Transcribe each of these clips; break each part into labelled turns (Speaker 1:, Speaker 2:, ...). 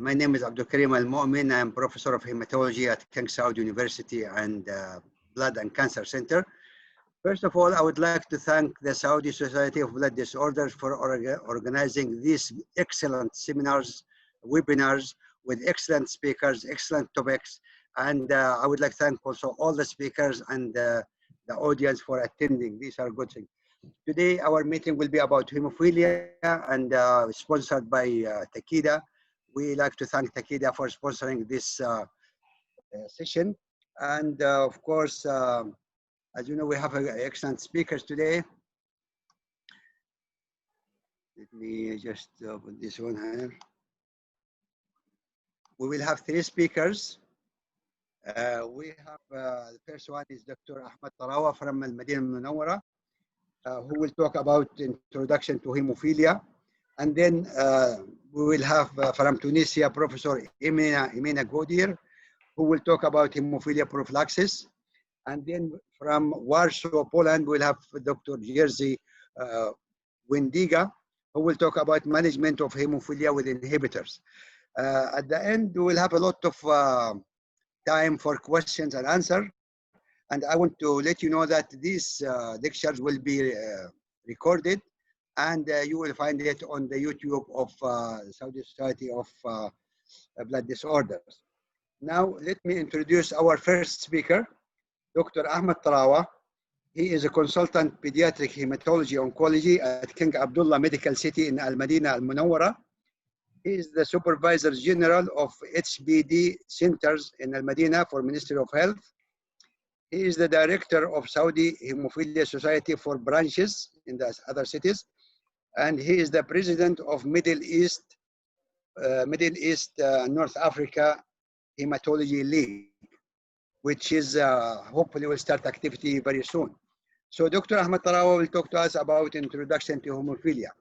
Speaker 1: My name is Abdulkarim Almomen. I'm professor of hematology at King Saud University and Blood and Cancer Center. First of all, I would like to thank the Saudi Society of Blood Disorders for organizing these excellent seminars, webinars with excellent speakers, excellent topics. And I would like to thank also all the speakers and the audience for attending. These are good things. Today, our meeting will be about hemophilia and sponsored by Takeda. We like to thank Takeda for sponsoring this session. And of course, as you know, we have excellent speakers today. Let me just put this one here. We will have 3 speakers. We have the first one is Dr. Ahmed Tarawah from Al-Madinah Al-Munawwara, who will talk about introduction to hemophilia. And then we will have from Tunisia, Professor Emna Gouider, who will talk about hemophilia prophylaxis. And then from Warsaw, Poland, we'll have Dr. Jerzy Windyga, who will talk about management of hemophilia with inhibitors. At the end, we will have a lot of time for questions and answers. And I want to let you know that these lectures will be recorded, and you will find it on the YouTube of Saudi Society of Blood Disorders. Now, let me introduce our first speaker, Dr. Ahmed Tarawah. He is a consultant pediatric hematology oncology at King Abdullah Medical City in Al-Madinah Al-Munawwara. He is the Supervisor General of HBD Centers in Al-Madinah for Ministry of Health. He is the Director of Saudi Hemophilia Society for branches in the other cities. And he is the President of Middle East North Africa Hematology League, which is hopefully will start activity very soon. So Dr. Ahmed Tarawah will talk to us about introduction to hemophilia.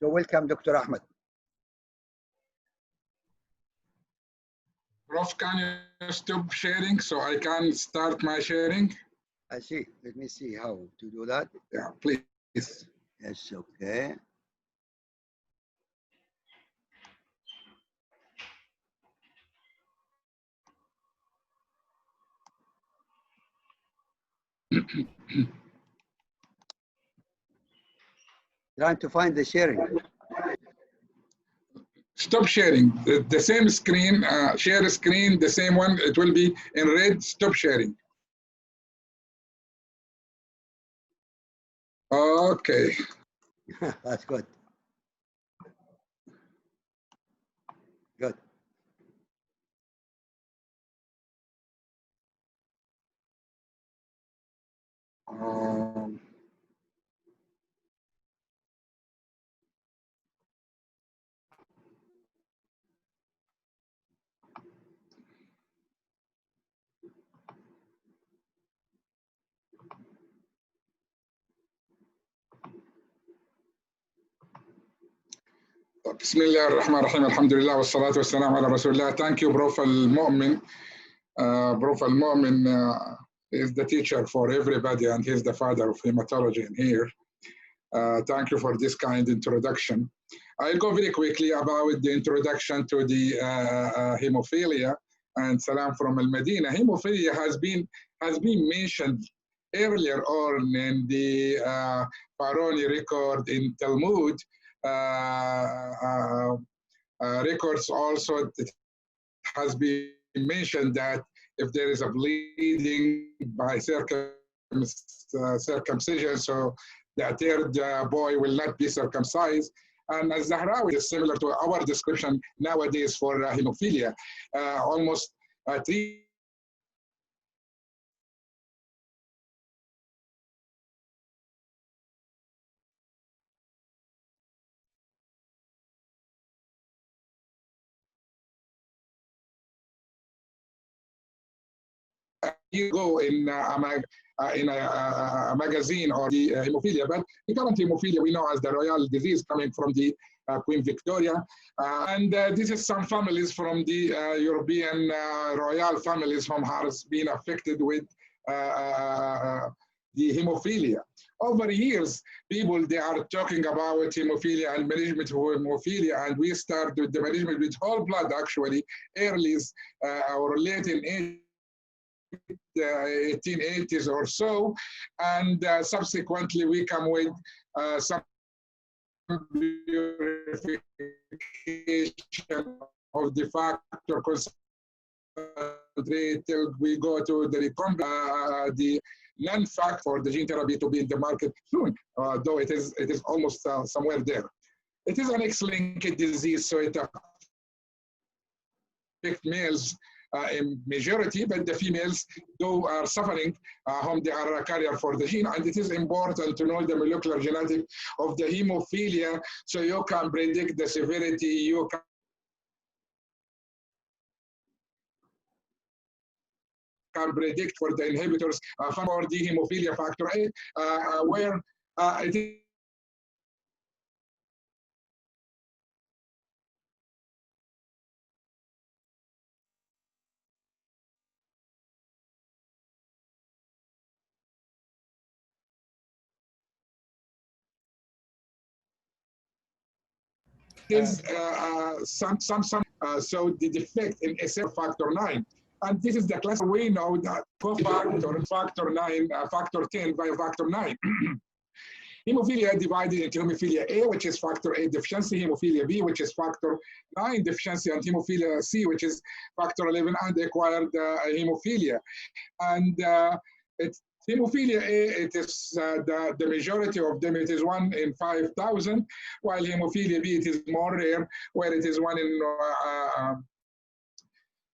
Speaker 1: So welcome, Dr. Ahmed.
Speaker 2: Prof, can you stop sharing so I can start my sharing?
Speaker 1: I see. Let me see how to do that.
Speaker 2: Yeah, please.
Speaker 1: Yes, okay. Trying to find the sharing.
Speaker 2: Stop sharing. The same screen, share screen, the same one, it will be in red. Stop sharing. Okay.
Speaker 1: That's good. Good.
Speaker 2: Bismillah ar-Rahman ar-Rahim, alhamdulillah, wa salatu wa salam ala Rasulullah. Thank you, Prof. Almomen. Prof. Almomen is the teacher for everybody, and he's the father of hematology in here. Thank you for this kind introduction. I'll go very quickly about the introduction to the hemophilia, and salam from Al-Madinah. Hemophilia has been mentioned earlier on in the Baroni record in Talmud. Records also, it has been mentioned that if there is a bleeding by circumcision, so the third boy will not be circumcised. And as Zahrawi is similar to our description nowadays for hemophilia, almost 3 you go in a magazine or the hemophilia, but the current hemophilia we know as the royal disease coming from the Queen Victoria. And this is some families from the European royal families whom has been affected with the hemophilia. Over years, people, they are talking about hemophilia and management of hemophilia, and we start with the management with whole blood, actually, early or late in 1880s or so, and subsequently we come with some purification of the factor concentrate till we go to the the non-fact for the gene therapy to be in the market soon, though it is almost somewhere there. It is an X-linked disease, so it affects males in majority, but the females, though, are suffering whom they are a carrier for the gene, and it is important to know the molecular genetic of the hemophilia so you can predict the severity, you can predict for the inhibitors for the hemophilia factor A, where it is so the defect in SF factor 9. And this is the class we know that cofactor, factor 9, factor 10 by factor 9. Hemophilia divided into hemophilia A, which is factor 8 deficiency, hemophilia B, which is factor 9 deficiency, and hemophilia C, which is factor 11 and acquired hemophilia. And it's hemophilia A, it is the majority of them, it is 1 in 5,000, while hemophilia B, it is more rare, where it is 1 in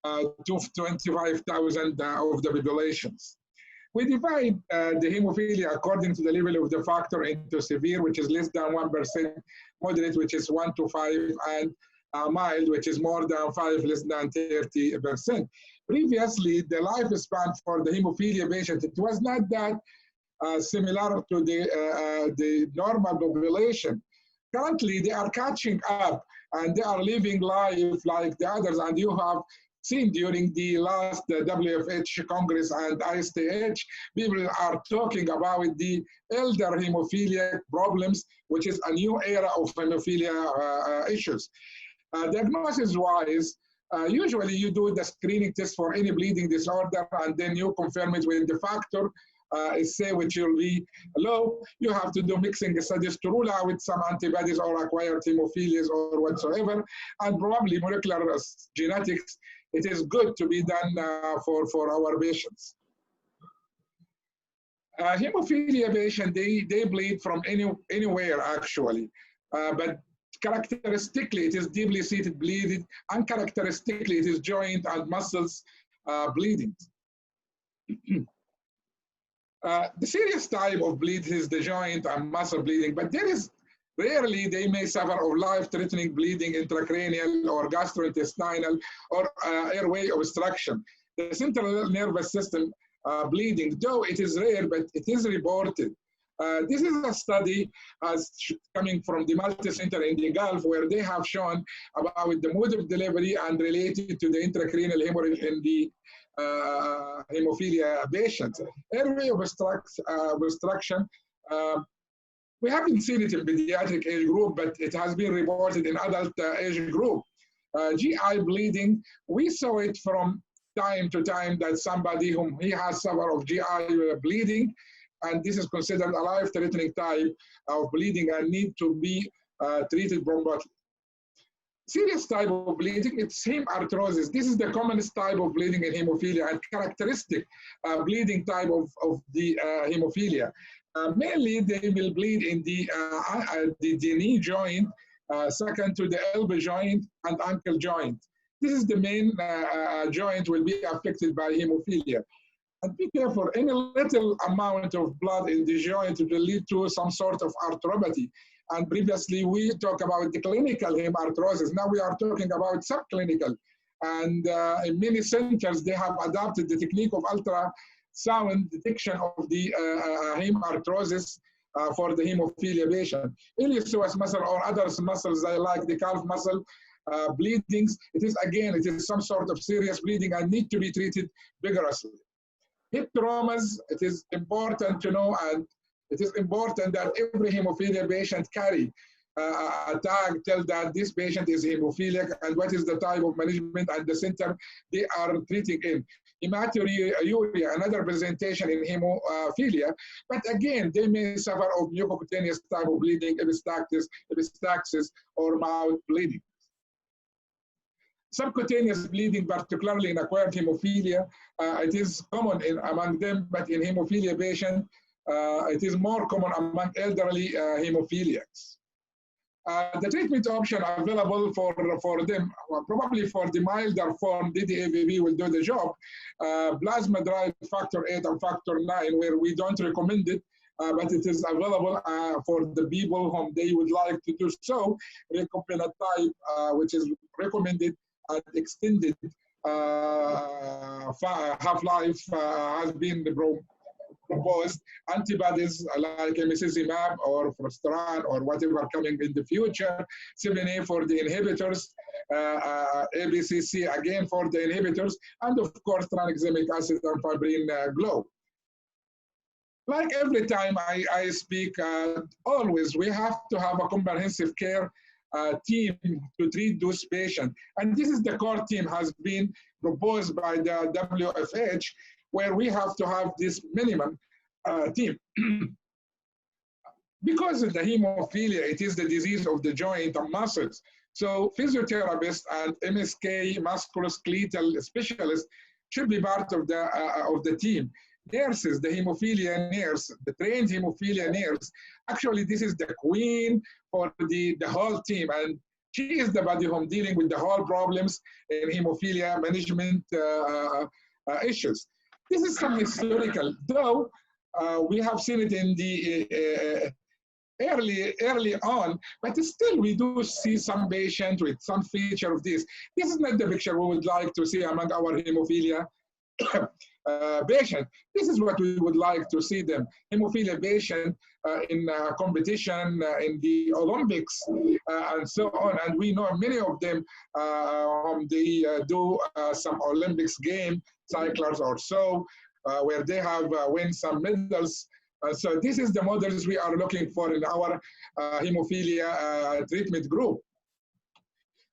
Speaker 2: 25,000 of the populations. We divide the hemophilia according to the level of the factor into severe, which is less than 1%, moderate, which is 1 to 5, and mild, which is more than 5, less than 30%. Previously, the lifespan for the hemophilia patient, it was not that similar to the normal population. Currently, they are catching up and they are living life like the others, and you have seen during the last WFH Congress and ISTH, people are talking about the elder hemophilia problems, which is a new era of hemophilia issues. Diagnosis-wise, usually you do the screening test for any bleeding disorder, and then you confirm it with the factor, say which will be low. You have to do mixing studies to rule out some antibodies or acquired hemophilias or whatsoever, and probably molecular genetics. It is good to be done for our patients. Hemophilia patient, they bleed from anywhere actually, but characteristically it is deeply seated bleeding, uncharacteristically it is joint and muscles bleeding. The serious type of bleed is the joint and muscle bleeding, but there is rarely they may suffer of life-threatening bleeding, intracranial or gastrointestinal or airway obstruction. The central nervous system bleeding, though it is rare, but it is reported. This is a study coming from the multi-center in the Gulf, where they have shown about the mode of delivery and related to the intracranial hemorrhage in the hemophilia patients. Airway obstruction, we haven't seen it in pediatric age group, but it has been reported in adult age group. GI bleeding, we saw it from time to time that somebody whom he has suffered of GI bleeding, and this is considered a life-threatening type of bleeding and need to be treated properly. Serious type of bleeding, it's hemarthrosis. This is the commonest type of bleeding in hemophilia and characteristic bleeding type of the hemophilia. Mainly, they will bleed in the knee joint, second to the elbow joint and ankle joint. This is the main joint will be affected by hemophilia. And be careful, any little amount of blood in the joint will lead to some sort of arthropathy. And previously, we talked about the clinical hemarthrosis. Now we are talking about subclinical. And in many centers, they have adopted the technique of ultrasound detection of the hemarthrosis for the hemophilia patient. Iliopsoas muscle or other muscles like the calf muscle bleedings, it is some sort of serious bleeding and need to be treated vigorously. Hip traumas, it is important to know, and it is important that every hemophilia patient carry a tag, tell that this patient is hemophilic and what is the type of management and the center they are treating in. Hematuria, another presentation in hemophilia, but again, they may suffer of mucocutaneous type of bleeding, epistaxis, or mouth bleeding. Subcutaneous bleeding, particularly in acquired hemophilia, it is common among them, but in hemophilia patients, it is more common among elderly hemophiliacs. The treatment option available for them, probably for the milder form, DDAVB will do the job. Plasma-derived factor 8 and factor 9, where we don't recommend it, but it is available for the people whom they would like to do so. Recombinant type, which is recommended and extended half-life has been proposed. Antibodies like emicizumab or frusteran or whatever coming in the future. 7A for the inhibitors, NBCC again for the inhibitors, and of course tranexamic acid and fibrin glow. Like every time I speak, always we have to have a comprehensive care team to treat those patients. And this is the core team has been proposed by the WFH, where we have to have this minimum team. Because of the hemophilia, it is the disease of the joint and muscles. So physiotherapists and MSK, musculoskeletal specialists, should be part of the team. Nurses, the hemophilia nurse, the trained hemophilia nurse, actually this is the queen for the whole team, and she is the body whom dealing with the whole problems in hemophilia management issues. This is some historical, though we have seen it in the early on, but still we do see some patient with some feature of this. This is not the picture we would like to see among our hemophilia patient. This is what we would like to see them. Hemophilia patient in competition, in the Olympics, and so on. And we know many of them, they do some Olympics game, cyclers or so, where they have win some medals. So this is the models we are looking for in our hemophilia treatment group.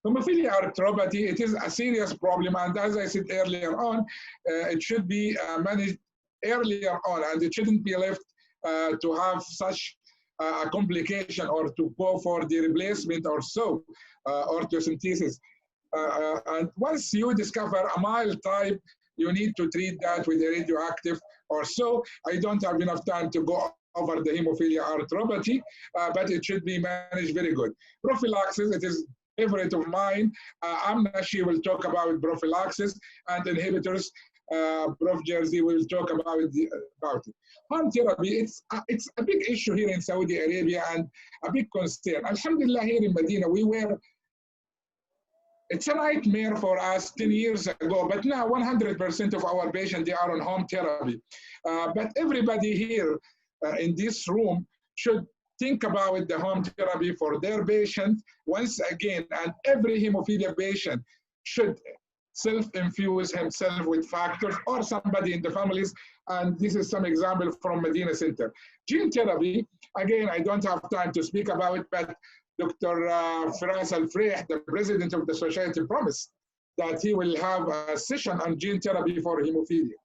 Speaker 2: Hemophilia arthropathy, it is a serious problem, and as I said earlier on, it should be managed earlier on, and it shouldn't be left to have such a complication or to go for the replacement or so, orthocentesis. And once you discover a mild type, you need to treat that with a radioactive or so. I don't have enough time to go over the hemophilia arthropathy, but it should be managed very good. Prophylaxis, it is favorite of mine. Emna, she will talk about prophylaxis and inhibitors. Prof. Jerzy will talk about it. Home therapy, it's a big issue here in Saudi Arabia and a big concern. Alhamdulillah, here in Medina, it's a nightmare for us 10 years ago, but now 100% of our patients, they are on home therapy. But everybody here in this room should think about the home therapy for their patient once again, and every hemophilia patient should self-infuse himself with factors or somebody in the families, and this is some example from Medina Center. Gene therapy, again, I don't have time to speak about it, but Dr. Firas Al-Freih, the president of the society, promised that he will have a session on gene therapy for hemophilia.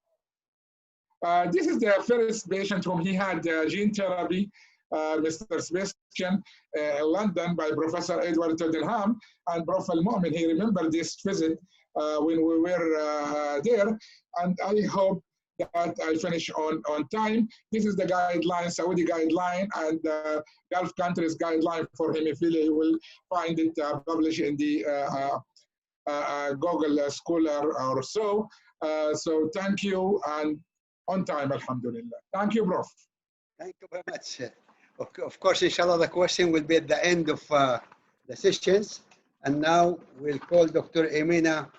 Speaker 2: This is the first patient whom he had gene therapy, Mr. Sebastian, in London by Professor Edward Tottenham and Prof. Almomen. He remembered this visit when we were there, and I hope that I finish on time. This is the guideline, Saudi guideline, and Gulf countries guideline for hemophilia. You will find it published in the Google Scholar or so. So thank you, and on time, alhamdulillah. Thank you, Prof.
Speaker 1: Thank you very much. Of course, inshallah, the question will be at the end of the sessions. And now we'll call Dr. Emna,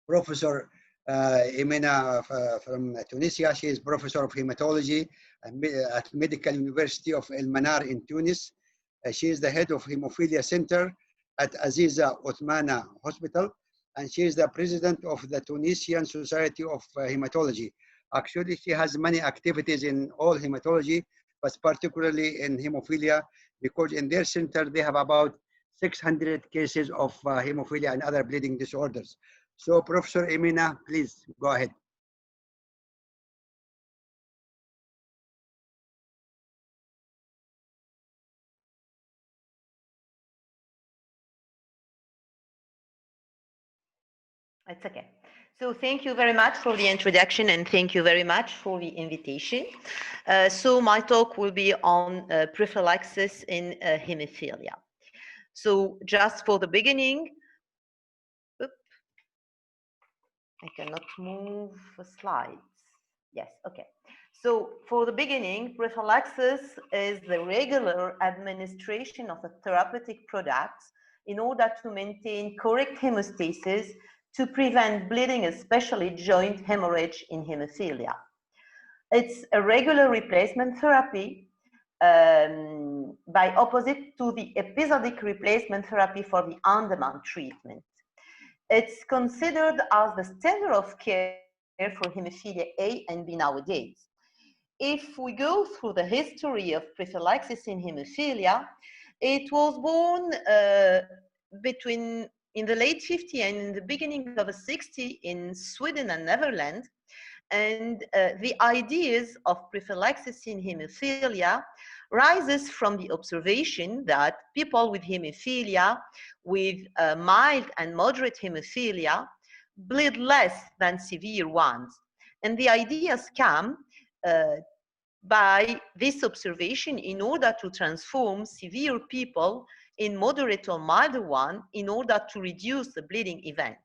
Speaker 1: Professor Emna from Tunisia. She is Professor of Hematology at Medical University of Elmanar in Tunis. She is the head of Hemophilia Center at Aziza Othmana Hospital, and she is the president of the Tunisian Society of Hematology. Actually, she has many activities in all hematology, but particularly in hemophilia, because in their center, they have about 600 cases of hemophilia and other bleeding disorders. So Professor Emna, please go ahead.
Speaker 3: It's okay. So thank you very much for the introduction and thank you very much for the invitation. So my talk will be on prophylaxis in hemophilia. So just for the beginning, I cannot move the slides. Yes, okay. So for the beginning, prophylaxis is the regular administration of a therapeutic product in order to maintain correct hemostasis to prevent bleeding, especially joint hemorrhage in hemophilia. It's a regular replacement therapy by opposite to the episodic replacement therapy for the on-demand treatment. It's considered as the standard of care for hemophilia A and B nowadays. If we go through the history of prophylaxis in hemophilia, it was born in the late 50s and in the beginning of the 60s in Sweden and Netherlands. And the ideas of prophylaxis in hemophilia rises from the observation that people with hemophilia, with mild and moderate hemophilia, bleed less than severe ones. And the ideas come by this observation in order to transform severe people in moderate or milder one in order to reduce the bleeding event.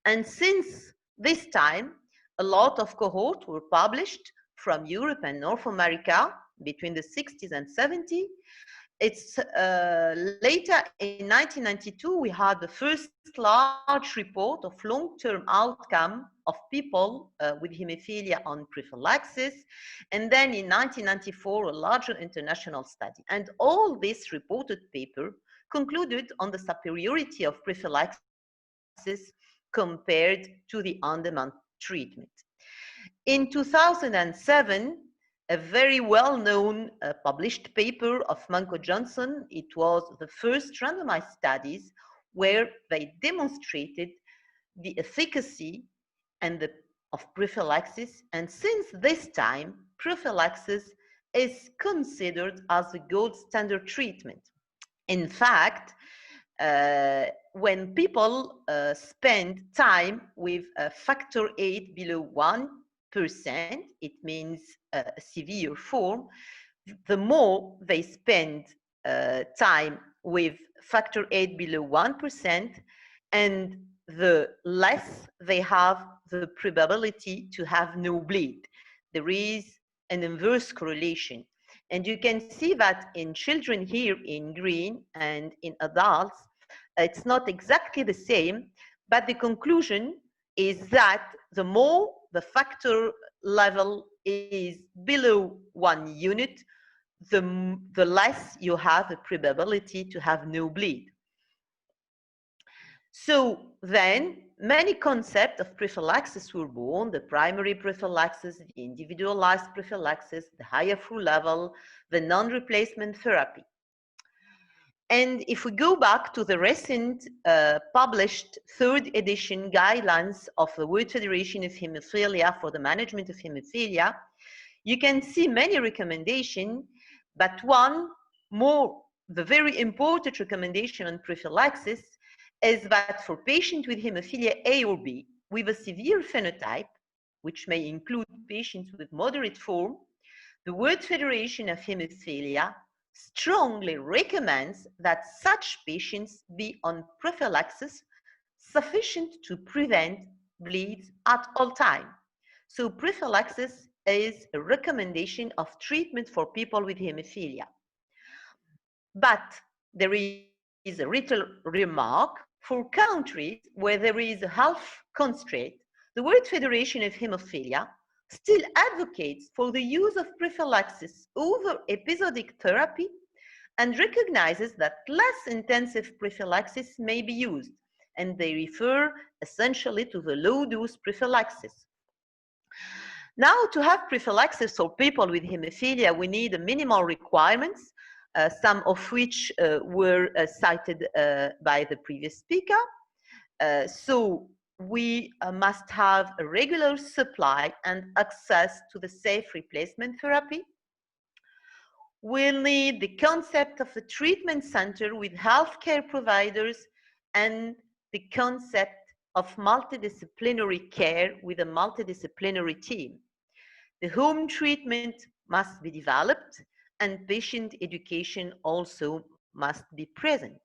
Speaker 3: And since this time, a lot of cohorts were published from Europe and North America between the 60s and 70s. It's later in 1992, we had the first large report of long-term outcome of people with hemophilia on prophylaxis. And then in 1994, a larger international study. And all this reported paper concluded on the superiority of prophylaxis compared to the on-demand treatment. In 2007, a very well-known published paper of Manco Johnson, it was the first randomized studies where they demonstrated the efficacy of prophylaxis. And since this time, prophylaxis is considered as the gold standard treatment. In fact, when people spend time with a factor 8 below 1%, it means a severe form, the more they spend time with factor 8 below 1%, and the less they have the probability to have no bleed. There is an inverse correlation. And you can see that in children here in green and in adults, it's not exactly the same, but the conclusion is that the more the factor level is below 1 unit, the less you have a probability to have no bleed. So then many concepts of prophylaxis were born: the primary prophylaxis, the individualized prophylaxis, the higher flow level, the non-replacement therapy. And if we go back to the recent published third edition guidelines of the World Federation of Hemophilia for the management of hemophilia, you can see many recommendations, but the very important recommendation on prophylaxis is that for patients with hemophilia A or B with a severe phenotype, which may include patients with moderate form, the World Federation of Hemophilia strongly recommends that such patients be on prophylaxis sufficient to prevent bleeds at all time. So prophylaxis is a recommendation of treatment for people with hemophilia. But there is a little remark: for countries where there is a health constraint, the World Federation of Hemophilia still advocates for the use of prophylaxis over episodic therapy and recognizes that less intensive prophylaxis may be used, and they refer essentially to the low-dose prophylaxis. Now, to have prophylaxis for people with hemophilia, we need minimal requirements, some of which were cited by the previous speaker. So we must have a regular supply and access to the safe replacement therapy. We'll need the concept of a treatment center with healthcare providers and the concept of multidisciplinary care with a multidisciplinary team. The home treatment must be developed and patient education also must be present.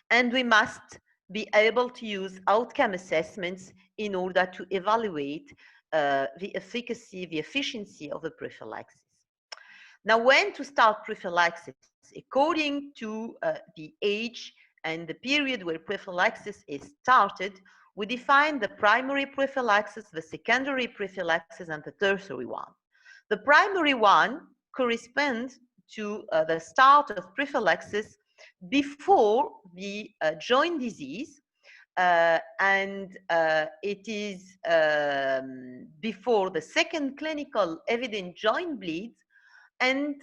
Speaker 3: And we must be able to use outcome assessments in order to evaluate the efficacy, the efficiency of the prophylaxis. Now, when to start prophylaxis? According to the age and the period where prophylaxis is started, we define the primary prophylaxis, the secondary prophylaxis, and the tertiary one. The primary one corresponds to the start of prophylaxis before the joint disease, and it is before the second clinical evident joint bleeds and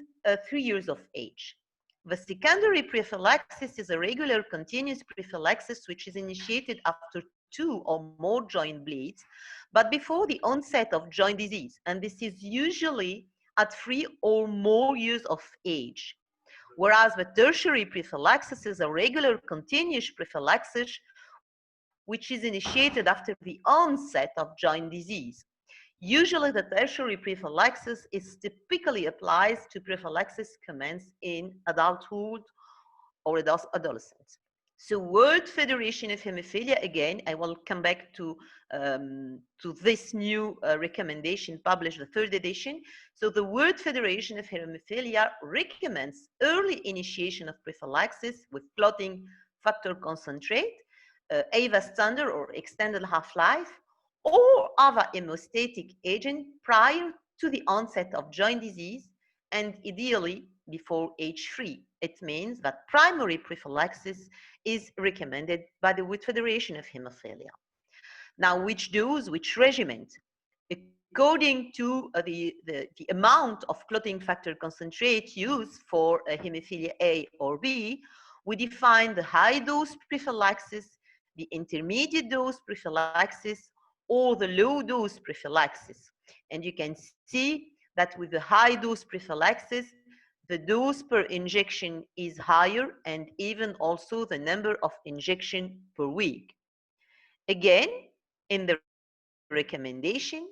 Speaker 3: 3 years of age. The secondary prophylaxis is a regular continuous prophylaxis which is initiated after 2 or more joint bleeds, but before the onset of joint disease, and this is usually at 3 or more years of age. Whereas the tertiary prophylaxis is a regular continuous prophylaxis which is initiated after the onset of joint disease. Usually the tertiary prophylaxis is typically applied to prophylaxis commenced in adulthood or adolescence. So World Federation of Hemophilia, again, I will come back to this new recommendation published, the 3rd edition. So the World Federation of Hemophilia recommends early initiation of prophylaxis with clotting factor concentrate, AVA standard or extended half-life, or other hemostatic agent prior to the onset of joint disease and ideally before age 3. It means that primary prophylaxis is recommended by the World Federation of Hemophilia. Now, which dose, which regimen? According to the amount of clotting factor concentrate used for hemophilia A or B, we define the high dose prophylaxis, the intermediate dose prophylaxis, or the low dose prophylaxis. And you can see that with the high dose prophylaxis, the dose per injection is higher and even also the number of injections per week. Again, in the recommendation,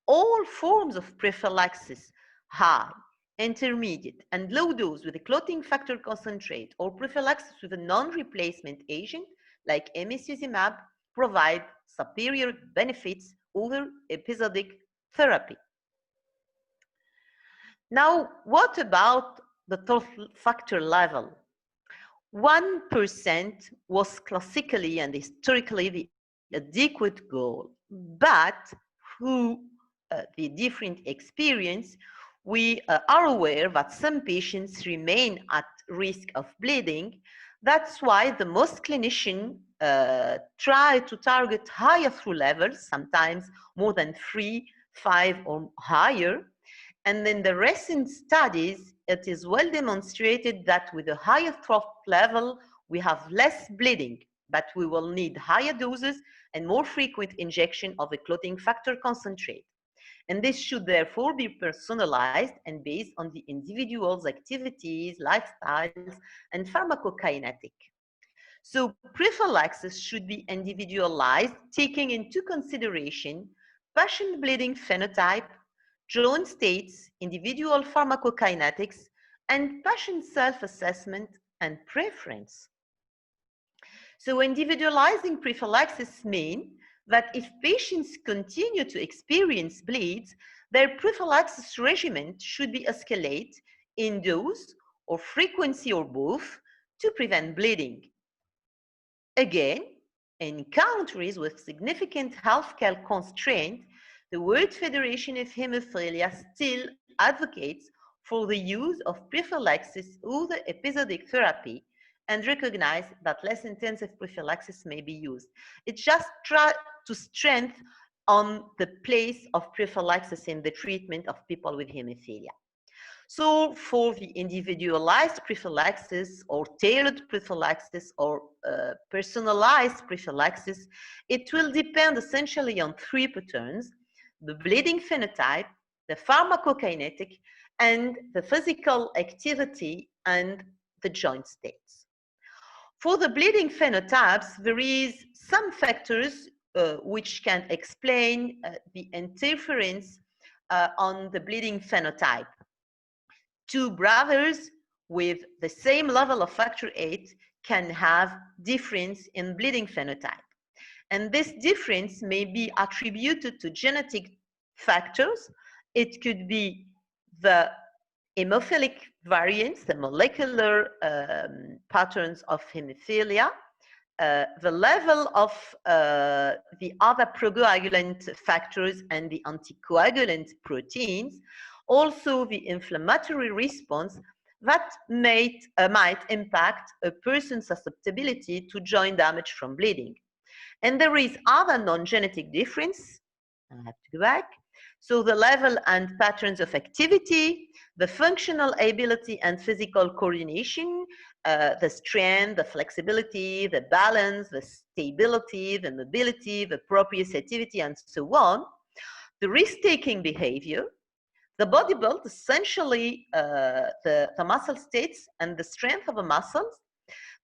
Speaker 3: all forms of prophylaxis, high, intermediate, and low dose with a clotting factor concentrate or prophylaxis with a non-replacement agent like emicizumab provide superior benefits over episodic therapy. Now, what about the total factor level? 1% was classically and historically the adequate goal, but through the different experience, we are aware that some patients remain at risk of bleeding. That's why the most clinicians try to target higher through levels, sometimes more than 3, 5, or higher. And in the recent studies, it is well demonstrated that with a higher trough level, we have less bleeding, but we will need higher doses and more frequent injection of the clotting factor concentrate. And this should therefore be personalized and based on the individual's activities, lifestyles, and pharmacokinetic. So prophylaxis should be individualized, taking into consideration patient bleeding phenotype, joint states, individual pharmacokinetics, and patient self-assessment and preference. So individualizing prophylaxis means that if patients continue to experience bleeds, their prophylaxis regimen should be escalated in dose or frequency or both to prevent bleeding. Again, in countries with significant healthcare constraints, the World Federation of Hemophilia still advocates for the use of prophylaxis or the episodic therapy and recognize that less intensive prophylaxis may be used. It just tries to strengthen on the place of prophylaxis in the treatment of people with hemophilia. So for the individualized prophylaxis or tailored prophylaxis or personalized prophylaxis, it will depend essentially on three patterns: the bleeding phenotype, the pharmacokinetic, and the physical activity and the joint states. For the bleeding phenotypes, there is some factors which can explain the interference on the bleeding phenotype. Two brothers with the same level of factor VIII can have difference in bleeding phenotype. And this difference may be attributed to genetic factors. It could be the hemophilic variants, the molecular patterns of hemophilia, the level of the other procoagulant factors and the anticoagulant proteins, also the inflammatory response that might impact a person's susceptibility to joint damage from bleeding. And there is other non-genetic difference. I have to go back. So the level and patterns of activity, the functional ability and physical coordination, the strength, the flexibility, the balance, the stability, the mobility, the proprioceptivity, and so on. The risk-taking behavior, the body build, essentially the muscle states and the strength of the muscles,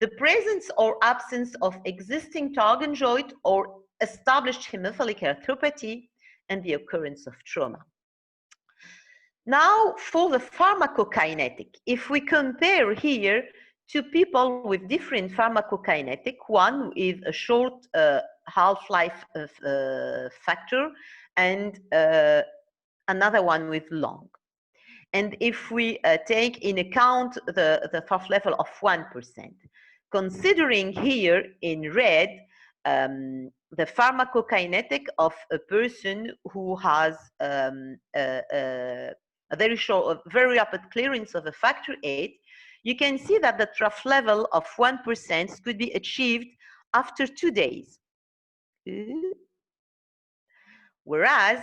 Speaker 3: the presence or absence of existing target joint or established hemophilic arthropathy, and the occurrence of trauma. Now for the pharmacokinetic, if we compare here two people with different pharmacokinetic, one with a short half-life factor and another one with long. And if we take in account the trough level of 1%, considering here in red the pharmacokinetic of a person who has a very rapid clearance of a factor VIII, you can see that the trough level of 1% could be achieved after 2 days. Whereas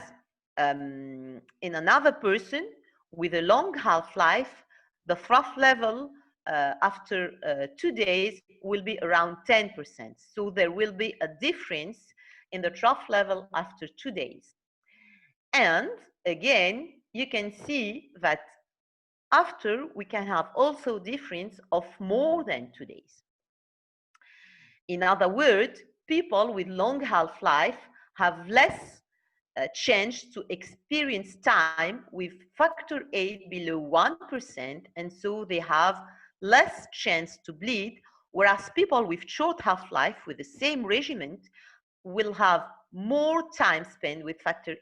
Speaker 3: in another person with a long half-life, the trough level after 2 days will be around 10%. So there will be a difference in the trough level after 2 days. And again, you can see that after we can have also difference of more than 2 days. In other words, people with long half-life have less chance to experience time with factor VIII below 1%, and so they have less chance to bleed, whereas people with short half-life with the same regimen will have more time spent with factor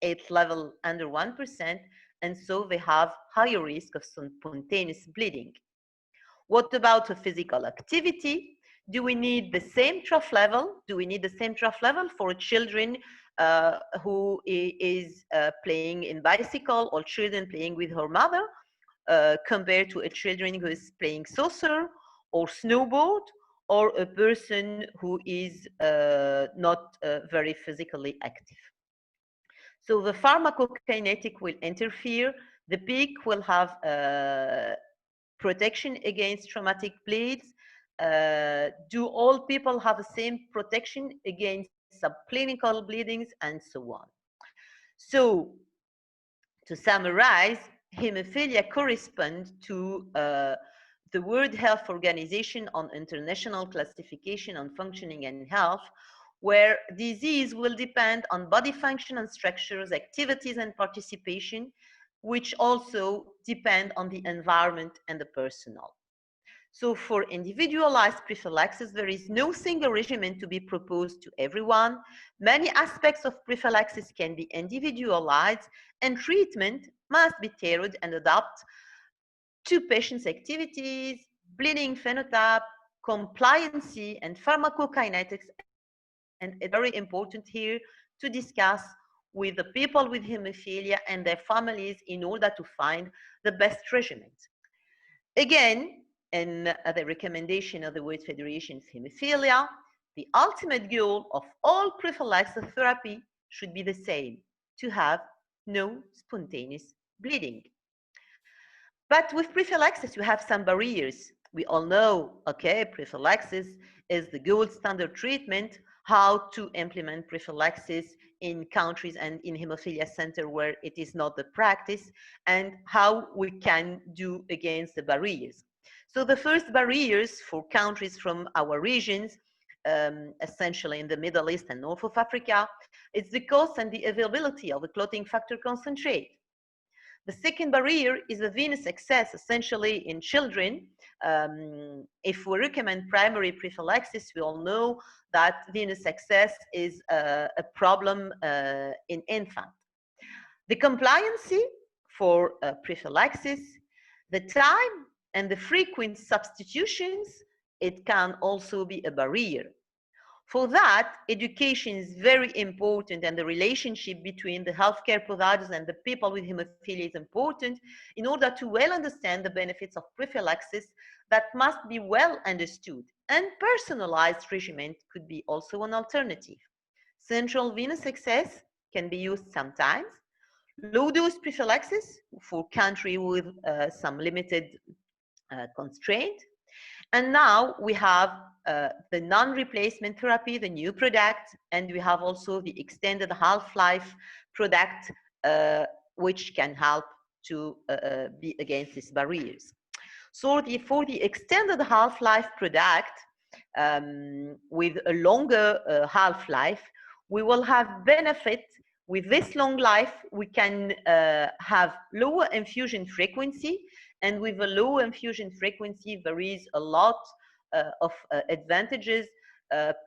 Speaker 3: VIII level under 1%, and so they have higher risk of spontaneous bleeding. What about the physical activity? Do we need the same trough level? Do we need the same trough level for children who is playing in bicycle, or children playing with her mother, compared to a children who is playing soccer or snowboard, or a person who is not very physically active? So the pharmacokinetic will interfere. The peak will have protection against traumatic bleeds. Do all people have the same protection against subclinical bleedings, and so on? So to summarize, hemophilia corresponds to the World Health Organization on International Classification on Functioning and Health, where disease will depend on body function and structures, activities and participation, which also depend on the environment and the personnel. So for individualized prophylaxis, there is no single regimen to be proposed to everyone. Many aspects of prophylaxis can be individualized, and treatment must be tailored and adapt to patients' activities, bleeding phenotype, compliancy, and pharmacokinetics. And it's very important here to discuss with the people with hemophilia and their families in order to find the best regimen. Again, in the recommendation of the World Federation of Hemophilia, The ultimate goal of all prophylaxis therapy should be the same, to have no spontaneous bleeding. But with prophylaxis, you have some barriers. We all know, okay, prophylaxis is the gold standard treatment. How to implement prophylaxis in countries and in hemophilia center where it is not the practice, and how we can do against the barriers. So the first barriers for countries from our regions, essentially in the Middle East and North of Africa, is the cost and the availability of the clotting factor concentrate. The second barrier is the venous access, essentially in children. If we recommend primary prophylaxis, we all know that venous access is a problem in infants. The compliancy for prophylaxis, the time and the frequent substitutions, it can also be a barrier. For that, education is very important, and the relationship between the healthcare providers and the people with hemophilia is important in order to well understand the benefits of prophylaxis that must be well understood. And personalized regimen could be also an alternative. Central venous access can be used sometimes. Low-dose prophylaxis for country with some limited constraint. And now we have the non-replacement therapy, the new product, and we have also the extended half-life product, which can help to be against these barriers. So for the extended half-life product, with a longer half-life, we will have benefit. With this long life, we can have lower infusion frequency, and with a low infusion frequency, there is a lot of advantages.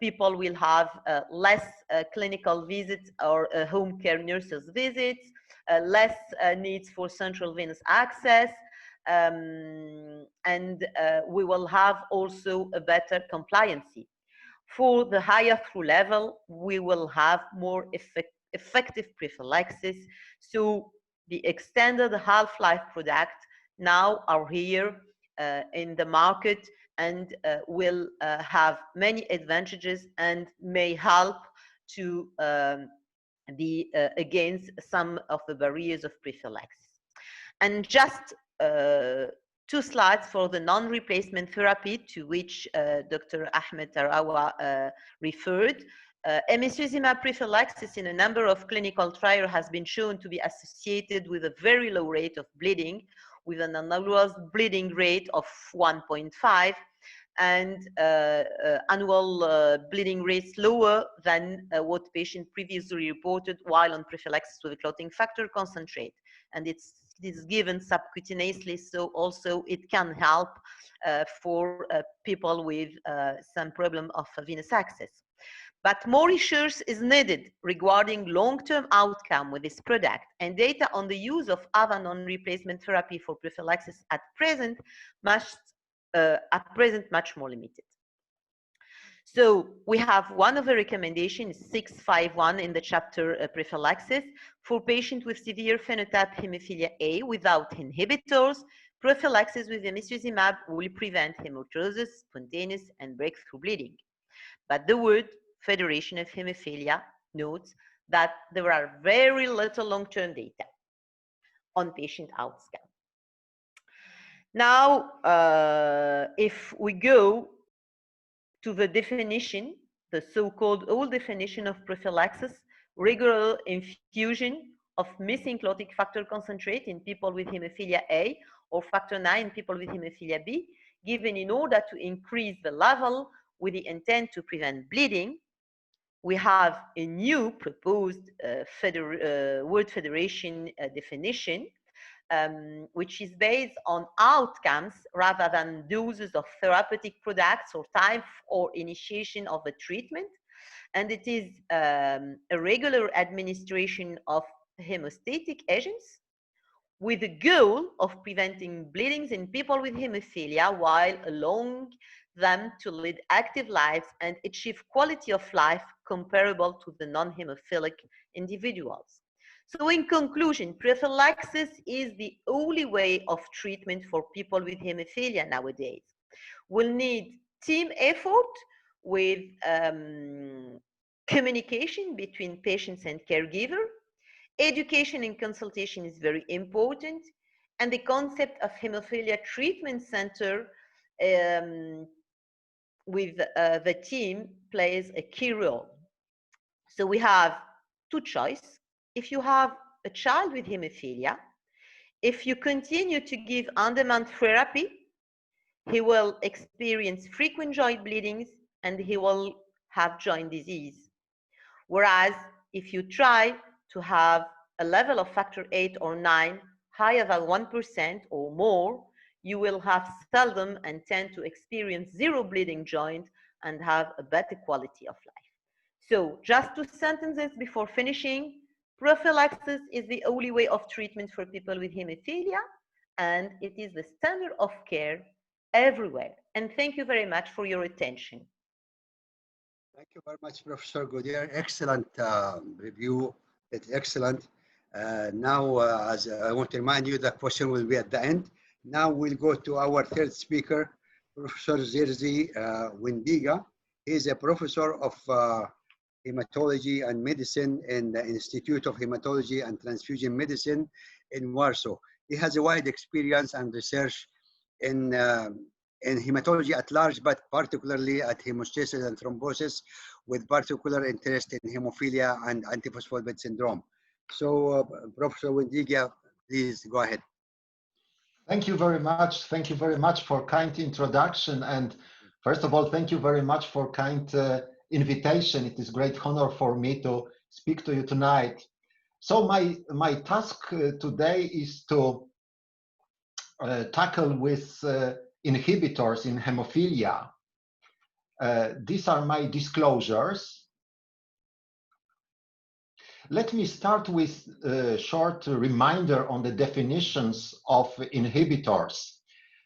Speaker 3: People will have less clinical visits or home care nurses visits, less needs for central venous access, and we will have also a better compliancy. For the higher through level, we will have more effective prophylaxis. So the extended half-life product now are here in the market, and will have many advantages and may help to be against some of the barriers of prophylaxis. And just 2 slides for the non-replacement therapy to which Dr. Ahmed Tarawah referred. Emicizumab prophylaxis in a number of clinical trials has been shown to be associated with a very low rate of bleeding, with an annual bleeding rate of 1.5, and annual bleeding rates lower than what patient previously reported while on prophylaxis with a clotting factor concentrate. And it is given subcutaneously, so also it can help for people with some problem of venous access. But more research is needed regarding long-term outcome with this product, and data on the use of other non-replacement therapy for prophylaxis at present much more limited. So we have one of the recommendations, 651 in the chapter prophylaxis, for patients with severe phenotype hemophilia A without inhibitors. Prophylaxis with emicizumab will prevent hematosis, spontaneous, and breakthrough bleeding. But the World Federation of Hemophilia notes that there are very little long-term data on patient outcome. Now, if we go to the definition, the so-called old definition of prophylaxis, regular infusion of missing clotting factor concentrate in people with hemophilia A or factor IX in people with hemophilia B, given in order to increase the level with the intent to prevent bleeding. We have a new proposed World Federation definition, which is based on outcomes rather than doses of therapeutic products or time or initiation of a treatment. And it is a regular administration of hemostatic agents with the goal of preventing bleedings in people with hemophilia while allowing them to lead active lives and achieve quality of life comparable to the non-hemophilic individuals. So in conclusion, prophylaxis is the only way of treatment for people with hemophilia nowadays. We'll need team effort with communication between patients and caregiver. Education and consultation is very important, and the concept of hemophilia treatment center with the team plays a key role. So we have two choices. If you have a child with hemophilia, if you continue to give on-demand therapy, he will experience frequent joint bleedings and he will have joint disease. Whereas if you try to have a level of factor 8 or 9 higher than 1% or more, you will have seldom and tend to experience zero bleeding joint and have a better quality of life. So just 2 sentences before finishing. Prophylaxis is the only way of treatment for people with hemophilia, and it is the standard of care everywhere. And thank you very much for your attention.
Speaker 1: Thank you very much, Professor Gouider. Excellent review. It's excellent. Now, as I want to remind you, the question will be at the end. Now we'll go to our third speaker, Professor Jerzy Windyga. He is a professor of hematology and medicine in the Institute of Hematology and Transfusion Medicine in Warsaw. He has a wide experience and research in hematology at large, but particularly at hemostasis and thrombosis, with particular interest in hemophilia and antiphospholipid syndrome. So, Professor Windyga, please go ahead.
Speaker 4: Thank you very much. Thank you very much for kind introduction. And first of all, thank you very much for kind invitation. It is great honor for me to speak to you tonight. So my task today is to tackle with inhibitors in hemophilia. These are my disclosures. Let me start with a short reminder on the definitions of inhibitors.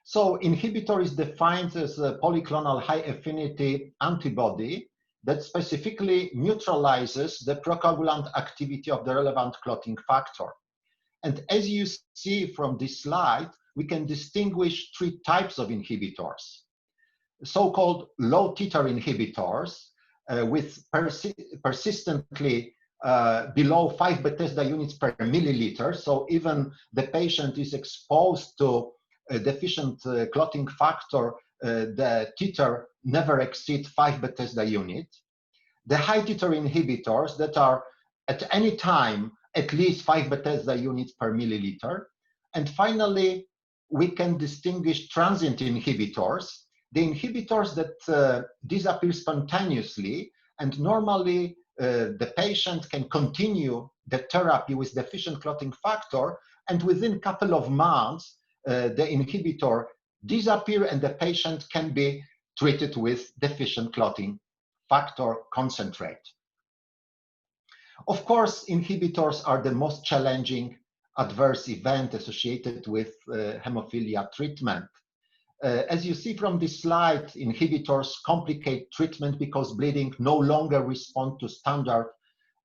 Speaker 4: So inhibitor is defined as a polyclonal high affinity antibody that specifically neutralizes the procoagulant activity of the relevant clotting factor. And as you see from this slide, we can distinguish 3 types of inhibitors. So-called low titer inhibitors with persistently below 5 Bethesda units per milliliter. So even the patient is exposed to a deficient clotting factor, the titer never exceeds 5 Bethesda units. The high titer inhibitors that are at any time at least 5 Bethesda units per milliliter. And finally, we can distinguish transient inhibitors, the inhibitors that disappear spontaneously, and normally the patient can continue the therapy with deficient clotting factor, and within a couple of months, the inhibitor disappear and the patient can be treated with deficient clotting factor concentrate. Of course, inhibitors are the most challenging adverse event associated with hemophilia treatment. As you see from this slide, inhibitors complicate treatment because bleeding no longer responds to standard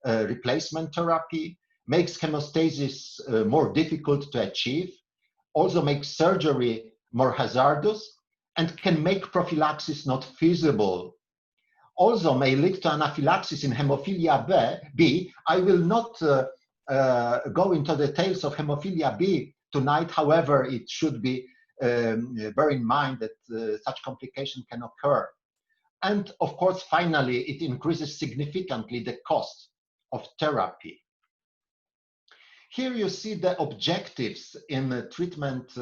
Speaker 4: replacement therapy, makes hemostasis more difficult to achieve, also makes surgery more hazardous, and can make prophylaxis not feasible. Also may lead to anaphylaxis in hemophilia B. I will not go into the details of hemophilia B tonight. However, it should be bear in mind that such complication can occur. And of course, finally, it increases significantly the cost of therapy. Here you see the objectives in the treatment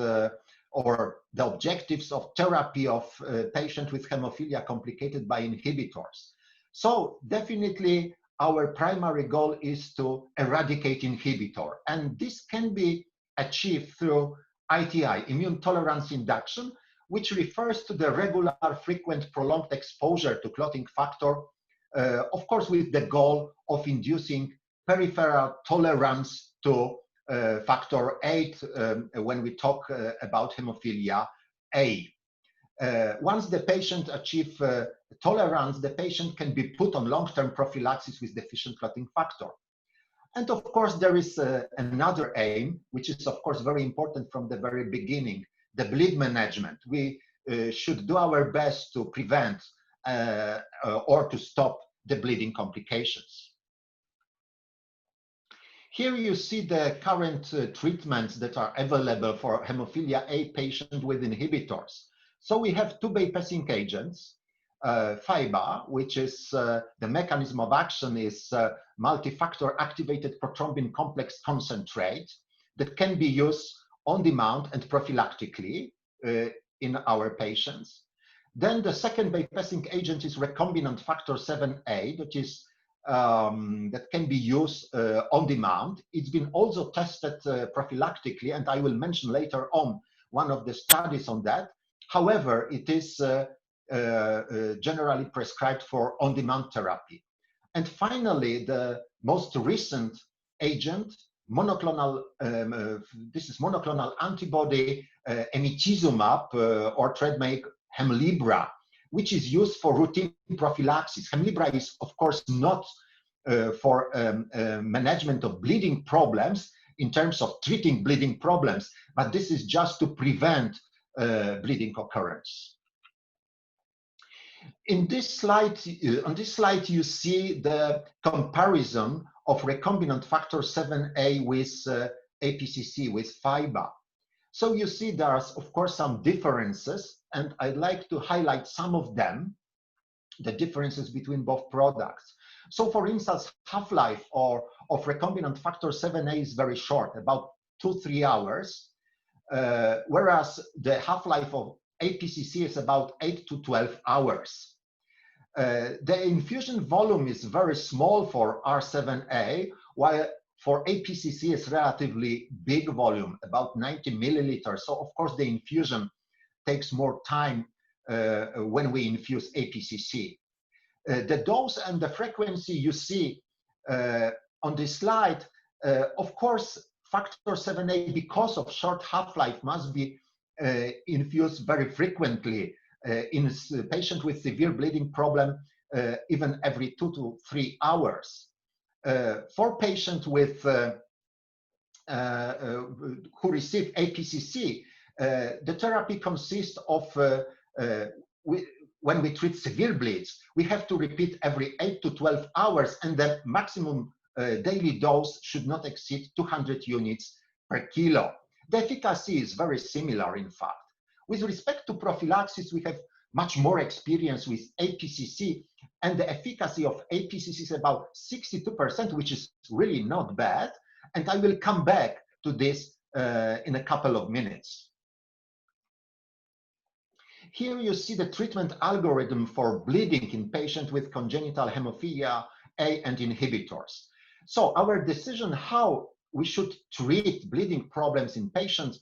Speaker 4: or the objectives of therapy of patients with hemophilia complicated by inhibitors. So definitely our primary goal is to eradicate inhibitor, and this can be achieved through ITI, immune tolerance induction, which refers to the regular, frequent, prolonged exposure to clotting factor, of course with the goal of inducing peripheral tolerance to factor 8 when we talk about hemophilia A. Once the patient achieves tolerance, the patient can be put on long-term prophylaxis with deficient clotting factor. And of course, there is another aim, which is of course very important from the very beginning, the bleed management. We should do our best to prevent or to stop the bleeding complications. Here you see the current treatments that are available for hemophilia A patients with inhibitors. So we have two bypassing agents, FIBA, which is the mechanism of action is multifactor activated prothrombin complex concentrate that can be used on demand and prophylactically in our patients. Then the second bypassing agent is recombinant factor 7A, that is that can be used on demand. It's been also tested prophylactically, and I will mention later on one of the studies on that. However, it is generally prescribed for on-demand therapy. And finally, the most recent agent, monoclonal, this is monoclonal antibody emicizumab or trademark Hemlibra, which is used for routine prophylaxis. Hemlibra is, of course, not for management of bleeding problems in terms of treating bleeding problems, but this is just to prevent bleeding occurrence. In this slide, on this slide, you see the comparison of recombinant factor 7A with APCC, with FIBA. So you see there's, of course, some differences, and I'd like to highlight some of them, the differences between both products. So for instance, half-life of recombinant factor 7A is very short, about 2-3 hours, whereas the half-life of APCC is about 8 to 12 hours. The infusion volume is very small for R7A, while for APCC is relatively big volume, about 90 milliliters. So of course the infusion takes more time when we infuse APCC. The dose and the frequency you see on this slide, of course, factor 7A, because of short half-life, must be infused very frequently in a patient with severe bleeding problem, even every 2 to 3 hours. For patients with who receive APCC, the therapy consists of when we treat severe bleeds, we have to repeat every 8 to 12 hours, and the maximum daily dose should not exceed 200 units per kilo. The efficacy is very similar, in fact. With respect to prophylaxis, we have much more experience with APCC, and the efficacy of APCC is about 62%, which is really not bad. And I will come back to this in a couple of minutes. Here you see the treatment algorithm for bleeding in patients with congenital hemophilia A and inhibitors. So our decision how we should treat bleeding problems in patients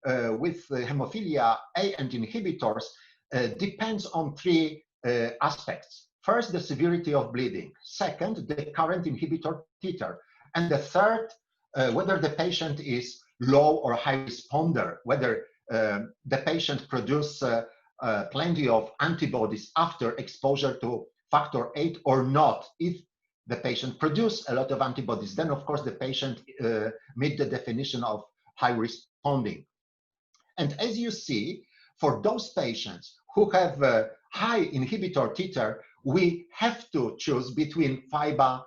Speaker 4: with hemophilia A and inhibitors depends on three aspects. First, the severity of bleeding. Second, the current inhibitor titer. And the third, whether the patient is low or high responder, whether the patient produces plenty of antibodies after exposure to factor 8 or not. If the patient produces a lot of antibodies, then of course the patient meets the definition of high responding. And as you see, for those patients who have a high inhibitor titer, we have to choose between FIBA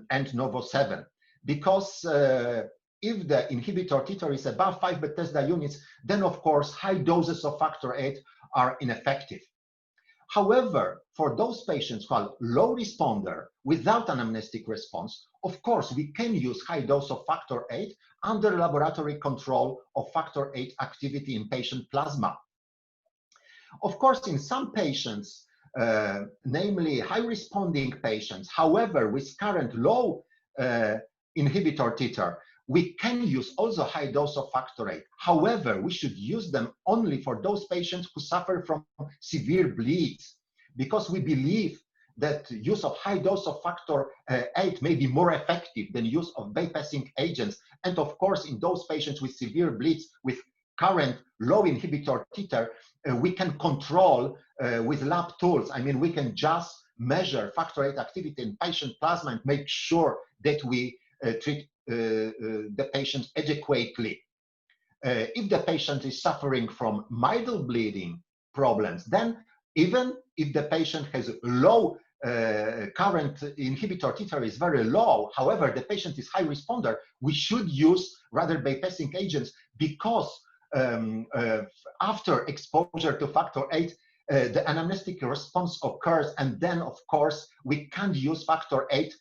Speaker 4: and Novo-7, because if the inhibitor titer is above 5 Bethesda units, then of course high doses of factor 8 are ineffective. However, for those patients who are low responder without anamnestic response, of course we can use high dose of factor 8 under laboratory control of factor 8 activity in patient plasma. Of course, in some patients, namely high responding patients, however, with current low inhibitor titer, we can use also high dose of factor 8. However, we should use them only for those patients who suffer from severe bleeds, because we believe that use of high dose of factor 8 may be more effective than use of bypassing agents. And of course, in those patients with severe bleeds with current low inhibitor titer, we can control with lab tools. I mean, we can just measure factor 8 activity in patient plasma and make sure that we treat the patient adequately. If the patient is suffering from mild bleeding problems, then Even if the patient has low current inhibitor titer is very low, however, the patient is high responder, we should use rather bypassing agents, because after exposure to factor VIII, the anamnestic response occurs, and then, of course, we can't use factor VIII,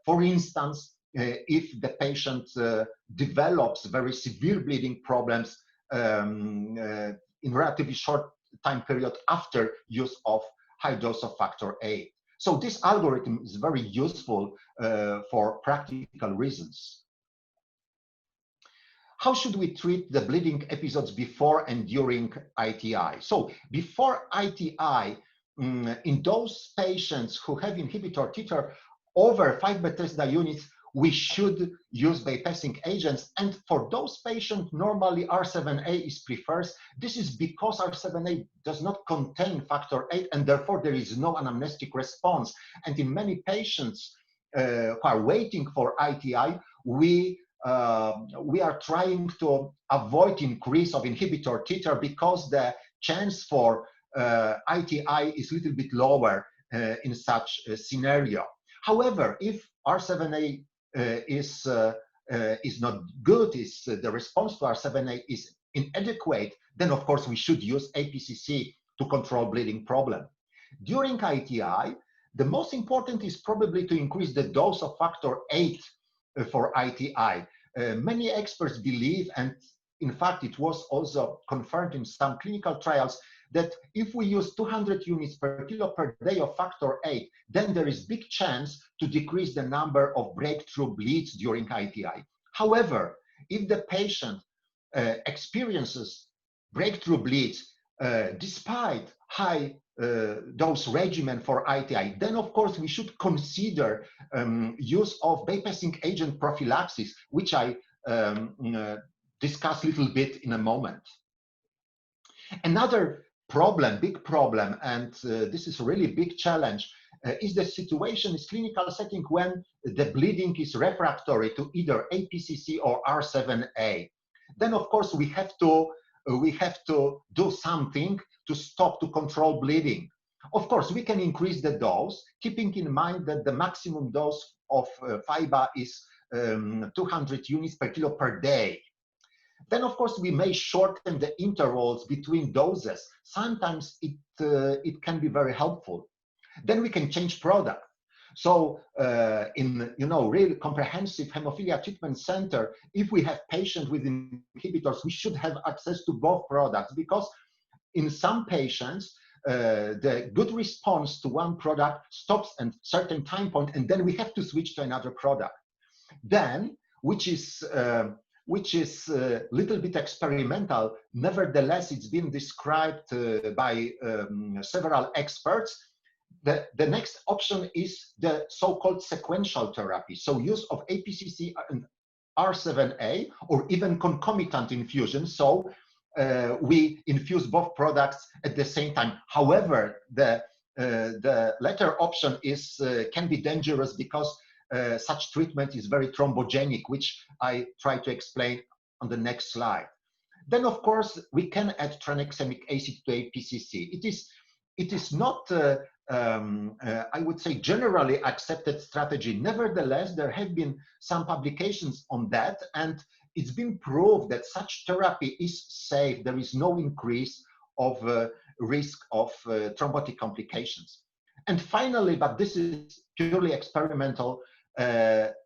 Speaker 4: for instance, if the patient develops very severe bleeding problems in relatively short time period after use of high dose of factor VIII. So this algorithm is very useful for practical reasons. How should we treat the bleeding episodes before and during ITI? So before ITI, in those patients who have inhibitor titer over 5 Bethesda units, we should use bypassing agents. And for those patients, normally R7A is preferred. This is because R7A does not contain factor VIII, and therefore there is no anamnestic response. And in many patients who are waiting for ITI, we are trying to avoid increase of inhibitor titer, because the chance for ITI is a little bit lower in such a scenario. However, if R7A is not good, the response to R7A is inadequate, then of course we should use APCC to control bleeding problem. During ITI, the most important is probably to increase the dose of factor VIII for ITI. Many experts believe, and in fact it was also confirmed in some clinical trials, that if we use 200 units per kilo per day of factor VIII, then there is big chance to decrease the number of breakthrough bleeds during ITI. However, if the patient experiences breakthrough bleeds despite high dose regimen for ITI, then of course we should consider use of bypassing agent prophylaxis, which I discuss a little bit in a moment. Another problem, big problem, and this is a really big challenge, is the situation in clinical setting when the bleeding is refractory to either APCC or R7A. Then of course we have to do something to control bleeding. Of course, we can increase the dose, keeping in mind that the maximum dose of FIBA is 200 units per kilo per day. Then, of course, we may shorten the intervals between doses. Sometimes it can be very helpful. Then we can change product. So in really comprehensive hemophilia treatment center, if we have patients with inhibitors, we should have access to both products, because in some patients, the good response to one product stops at a certain time point, and then we have to switch to another product. Then, which is a little bit experimental, nevertheless, it's been described by several experts. The next option is the so-called sequential therapy. So use of APCC and R7A, or even concomitant infusion. So we infuse both products at the same time. However, the latter option can be dangerous, because such treatment is very thrombogenic, which I try to explain on the next slide. Then, of course, we can add tranexamic acid to APCC. It is not, I would say, generally accepted strategy. Nevertheless, there have been some publications on that, and it's been proved that such therapy is safe. There is no increase of risk of thrombotic complications. And finally, but this is purely experimental,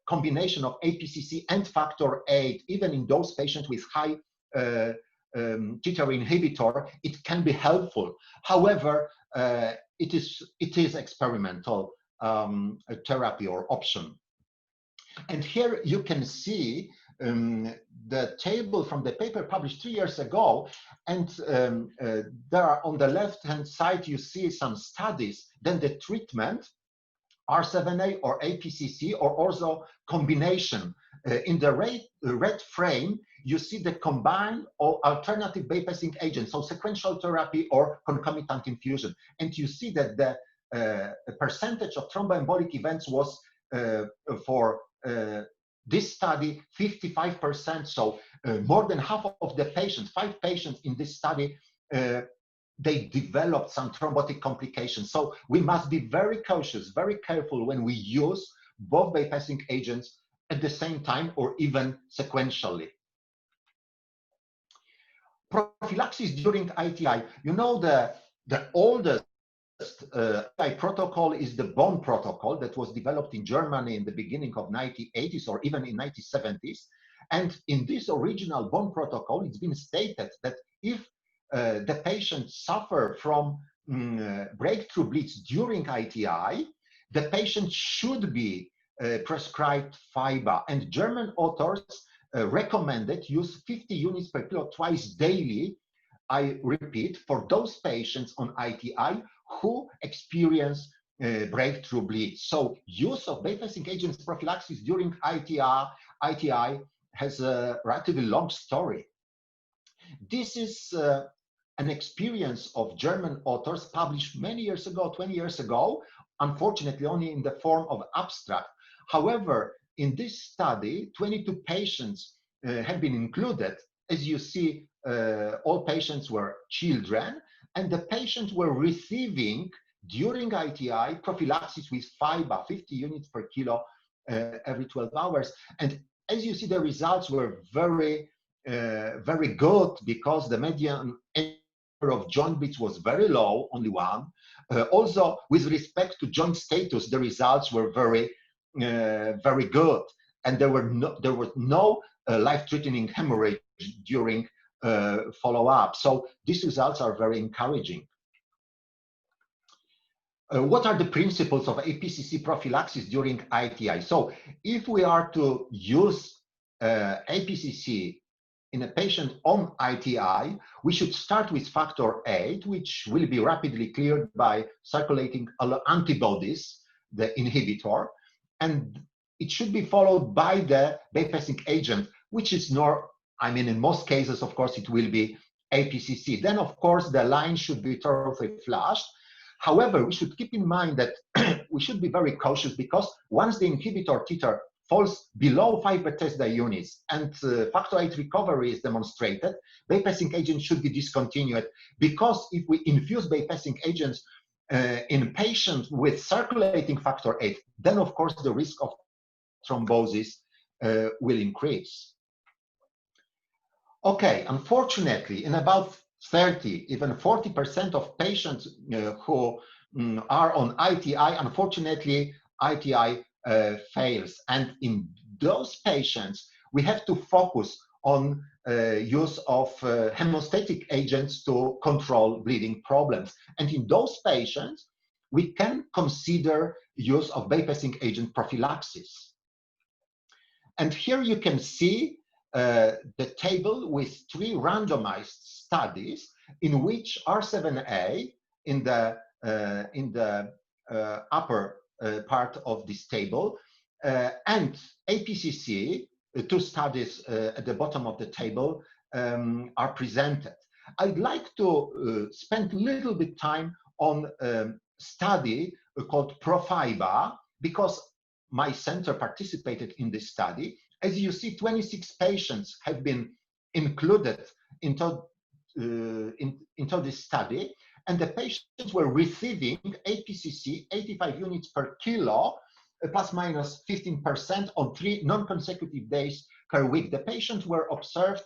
Speaker 4: combination of APCC and factor VIII, even in those patients with high titer inhibitor, it can be helpful. However, it is experimental therapy or option. And here you can see the table from the paper published 3 years ago, and there are, on the left-hand side, you see some studies, then the treatment, R7A or APCC, or also combination. In the red frame, you see the combined or alternative bypassing agents, so sequential therapy or concomitant infusion. And you see that the percentage of thromboembolic events was for this study 55%. So more than half of the patients, 5 patients in this study, they developed some thrombotic complications. So we must be very cautious, very careful when we use both bypassing agents at the same time or even sequentially. Prophylaxis during ITI. You know, the oldest ITI protocol is the bone protocol that was developed in Germany in the beginning of 1980s or even in 1970s. And in this original bone protocol, it's been stated that if the patient suffer from breakthrough bleeds during ITI, the patient should be prescribed fiber. And German authors recommended use 50 units per kilo twice daily, I repeat, for those patients on ITI who experience breakthrough bleeds. So use of bypassing agents prophylaxis during ITI has a relatively long story. This is an experience of German authors published many years ago, 20 years ago, unfortunately only in the form of abstract. However, in this study, 22 patients have been included. As you see, all patients were children, and the patients were receiving during ITI prophylaxis with fiber, 50 units per kilo every 12 hours. And as you see, the results were very good, because the median number of joint bleeds was very low, only one. Also, with respect to joint status, the results were very good, and there was no life-threatening hemorrhage during follow-up. So these results are very encouraging. What are the principles of APCC prophylaxis during ITI? So if we are to use APCC in a patient on ITI, we should start with factor VIII, which will be rapidly cleared by circulating antibodies, the inhibitor, and it should be followed by the bypassing agent, which is in most cases, of course, it will be APCC. Then, of course, the line should be thoroughly flushed. However, we should keep in mind that we should be very cautious, because once the inhibitor titer falls below 5 Bethesda units and factor VIII recovery is demonstrated, bypassing agent should be discontinued, because if we infuse bypassing agents in patients with circulating factor VIII, then of course the risk of thrombosis will increase. Okay, unfortunately, in about 30, even 40% of patients who are on ITI, unfortunately, ITI fails. And in those patients, we have to focus on use of hemostatic agents to control bleeding problems. And in those patients, we can consider use of bypassing agent prophylaxis. And here you can see the table with 3 randomized studies in which R7A in the upper part of this table and APCC, 2 studies at the bottom of the table, are presented. I'd like to spend a little bit time on a study called ProFiber, because my center participated in this study. As you see, 26 patients have been included into this study, and the patients were receiving APCC 85 units per kilo, plus minus 15% on 3 non-consecutive days per week. The patients were observed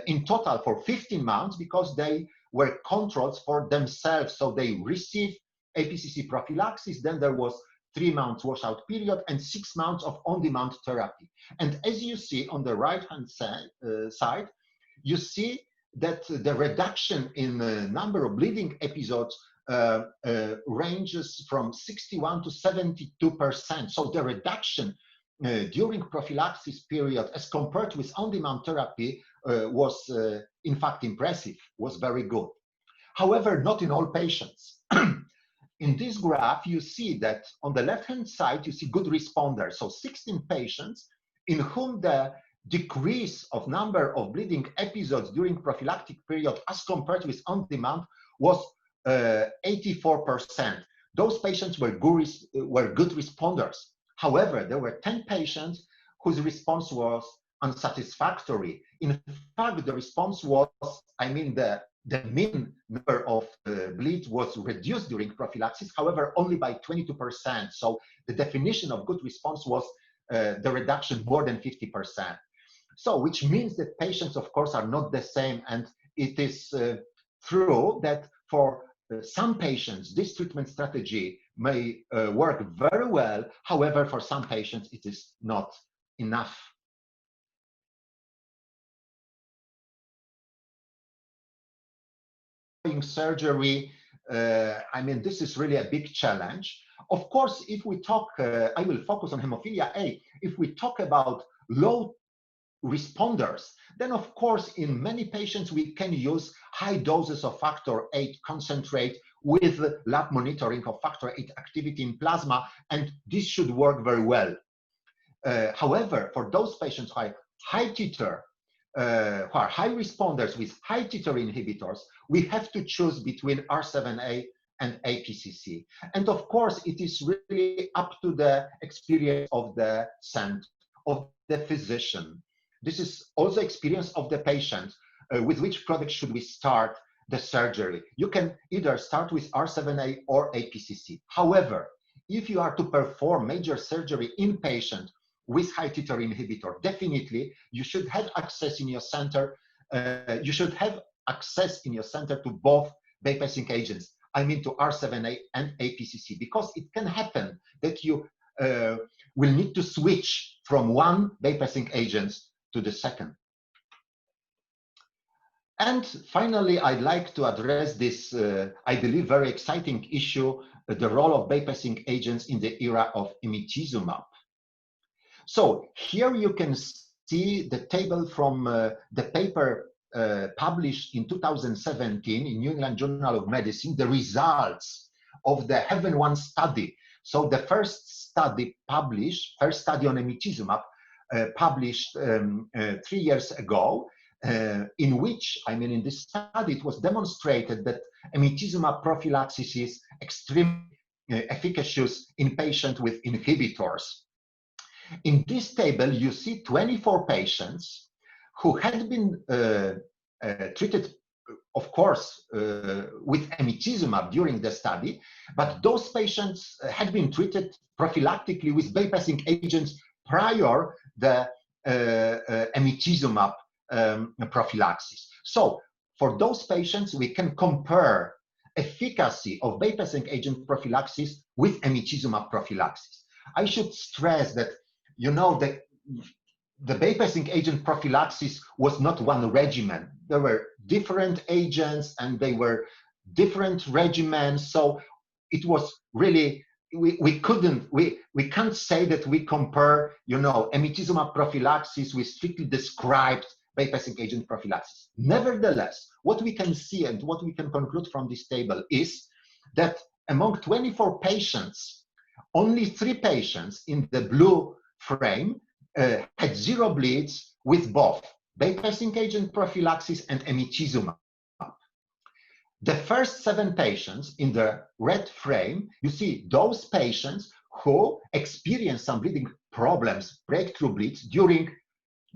Speaker 4: in total for 15 months, because they were controls for themselves. So they received APCC prophylaxis, then there was 3 months washout period and 6 months of on-demand therapy. And as you see on the right-hand side, you see that the reduction in the number of bleeding episodes ranges from 61 to 72%. So the reduction during prophylaxis period as compared with on-demand therapy was in fact impressive, was very good. However, not in all patients. In this graph, you see that on the left-hand side, you see good responders. So 16 patients in whom the decrease of number of bleeding episodes during prophylactic period as compared with on-demand was 84%. Those patients were good responders. However, there were 10 patients whose response was unsatisfactory. In fact, the response was, the the mean number of bleeds was reduced during prophylaxis, however, only by 22%. So the definition of good response was the reduction more than 50%. So which means that patients, of course, are not the same. And it is true that for some patients, this treatment strategy may work very well. However, for some patients, it is not enough. Surgery, I mean, this is really a big challenge. Of course, if we talk, I will focus on hemophilia A. If we talk about low responders, then of course, in many patients, we can use high doses of factor VIII concentrate with lab monitoring of factor VIII activity in plasma, and this should work very well. However, for those patients who are high titer, who are high responders with high titer inhibitors, we have to choose between R7A and APCC. And of course, it is really up to the experience of the center, of the physician. This is also experience of the patient. With which product should we start the surgery? You can either start with R7A or APCC. However, if you are to perform major surgery in patient with high titer inhibitor, definitely you should have access in your center. You should have access in your center to both bypassing agents. I mean to R7A and APCC, because it can happen that you will need to switch from one bypassing agent to the second. And finally, I'd like to address this, I believe, very exciting issue, the role of bypassing agents in the era of emicizumab. So here you can see the table from the paper published in 2017 in New England Journal of Medicine, the results of the HEAVEN-1 study. So the first study published, first study on emicizumab, published 3 years ago, in which, I mean, in this study, it was demonstrated that emicizumab prophylaxis is extremely efficacious in patients with inhibitors. In this table, you see 24 patients who had been treated, of course, with emicizumab during the study, but those patients had been treated prophylactically with bypassing agents prior the emicizumab prophylaxis. So for those patients, we can compare efficacy of bypassing agent prophylaxis with emicizumab prophylaxis. I should stress that, you know, that the bypassing agent prophylaxis was not one regimen. There were different agents and they were different regimens. So it was really, we can't say that we compare, you know, emicizumab prophylaxis with strictly described bypassing agent prophylaxis. Nevertheless, what we can see and what we can conclude from this table is that among 24 patients, only 3 patients in the blue frame had 0 bleeds with both bypassing agent prophylaxis and emicizumab. The first 7 patients in the red frame, you see those patients who experienced some bleeding problems, breakthrough bleeds during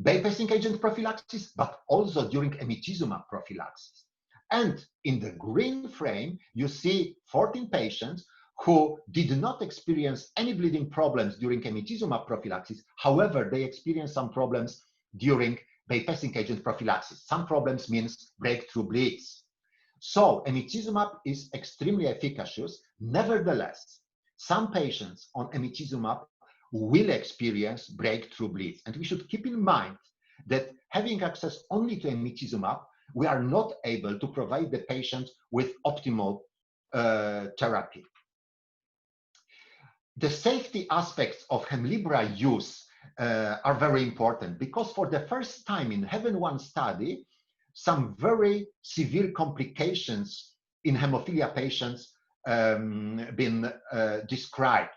Speaker 4: bypassing agent prophylaxis, but also during emicizumab prophylaxis. And in the green frame, you see 14 patients who did not experience any bleeding problems during emicizumab prophylaxis. However, they experienced some problems during bypassing agent prophylaxis. Some problems means breakthrough bleeds. So emicizumab is extremely efficacious. Nevertheless, some patients on emicizumab will experience breakthrough bleeds. And we should keep in mind that having access only to emicizumab, we are not able to provide the patient with optimal therapy. The safety aspects of Hemlibra use are very important, because for the first time in HEAVEN-1 study, some very severe complications in hemophilia patients been described.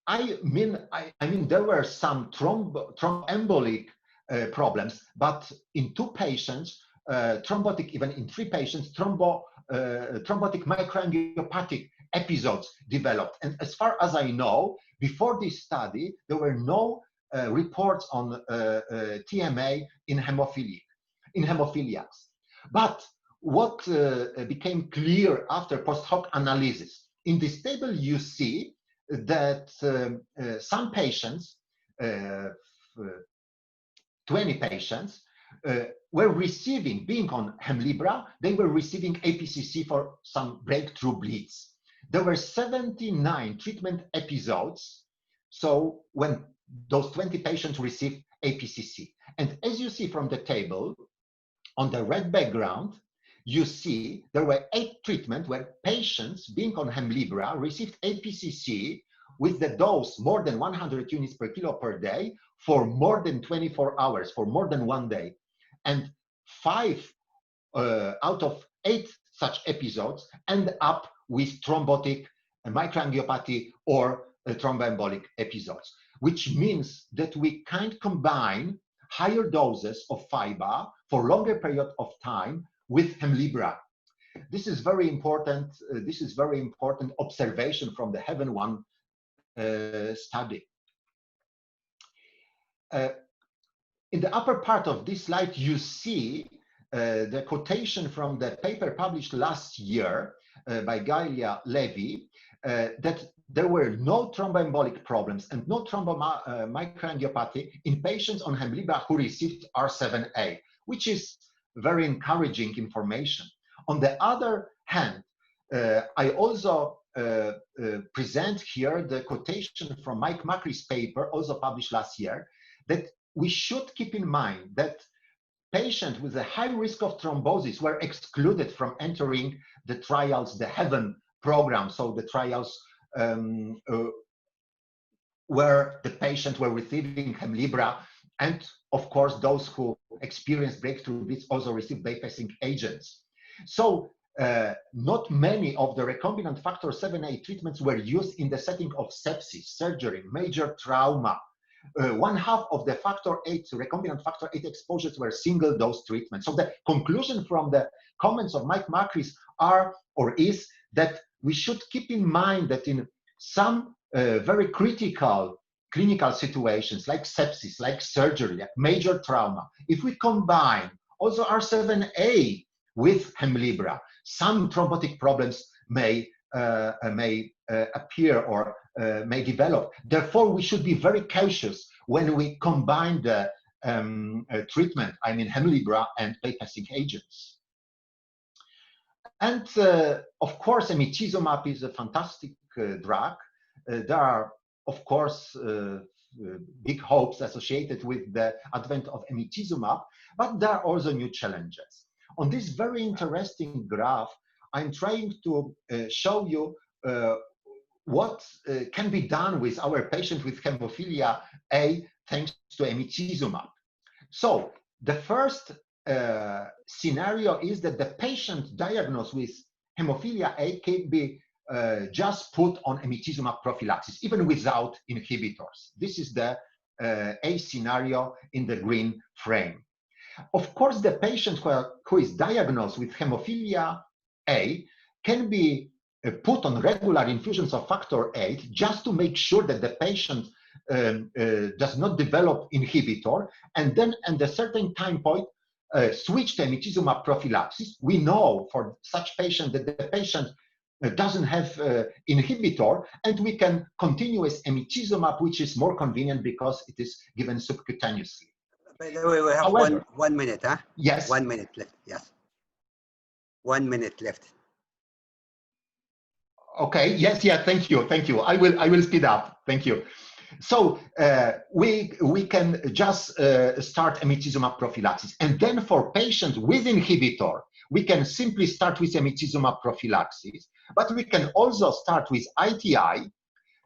Speaker 4: I mean, there were some thromboembolic problems, but in 2 patients, thrombotic, even in 3 patients, thrombotic microangiopathic episodes developed. And as far as I know, before this study, there were no reports on TMA in hemophiliacs. But what became clear after post hoc analysis. In this table, you see that some patients, 20 patients, were receiving, being on Hemlibra, they were receiving APCC for some breakthrough bleeds. There were 79 treatment episodes, so when those 20 patients received APCC. And as you see from the table, on the red background, you see there were 8 treatments where patients being on Hemlibra received APCC with the dose more than 100 units per kilo per day for more than 24 hours, for more than 1 day. And 5 out of 8 such episodes end up with thrombotic microangiopathy or thromboembolic episodes, which means that we can't combine higher doses of FIBA for longer period of time with Hemlibra. This is very important. This is very important observation from the Heaven 1 study. In the upper part of this slide, you see the quotation from the paper published last year by Galia Levy that there were no thromboembolic problems and no microangiopathy in patients on Hemlibra who received R7A, which is very encouraging information. On the other hand, I also present here the quotation from Mike Macri's paper, also published last year, that we should keep in mind that patients with a high risk of thrombosis were excluded from entering the trials, the Heaven program, so the trials where the patients were receiving Hemlibra, and of course those who experienced breakthrough bleeds also received bypassing agents. So not many of the recombinant factor 7A treatments were used in the setting of sepsis, surgery, major trauma. 1/2 of the factor 8, recombinant factor 8 exposures were single dose treatments. So the conclusion from the comments of Mike Macris is that we should keep in mind that in some very critical clinical situations like sepsis, like surgery, like major trauma, if we combine also R7A with Hemlibra, some thrombotic problems may appear or may develop. Therefore, we should be very cautious when we combine the treatment, I mean Hemlibra and bypassing agents. And of course, emicizumab is a fantastic drug. There are, of course, big hopes associated with the advent of emicizumab, but there are also new challenges. On this very interesting graph, I'm trying to show you what can be done with our patient with hemophilia A thanks to emicizumab. So the first scenario is that the patient diagnosed with hemophilia A can be just put on emicizumab prophylaxis, even without inhibitors. This is the A scenario in the green frame. Of course, the patient who is diagnosed with hemophilia A can be put on regular infusions of factor 8 just to make sure that the patient does not develop inhibitor, and then at a certain time point switch to emicizumab prophylaxis. We know for such patient that the patient doesn't have inhibitor, and we can continue with emicizumab, which is more convenient because it is given subcutaneously.
Speaker 1: By the way, we have
Speaker 4: However,
Speaker 1: one minute, huh?
Speaker 4: Yes.
Speaker 1: 1 minute left. Yes. 1 minute left.
Speaker 4: Okay. Yes. Yeah. Thank you. Thank you. I will speed up. Thank you. So we can just start emicizumab prophylaxis, and then for patients with inhibitor, we can simply start with emicizumab prophylaxis, but we can also start with ITI,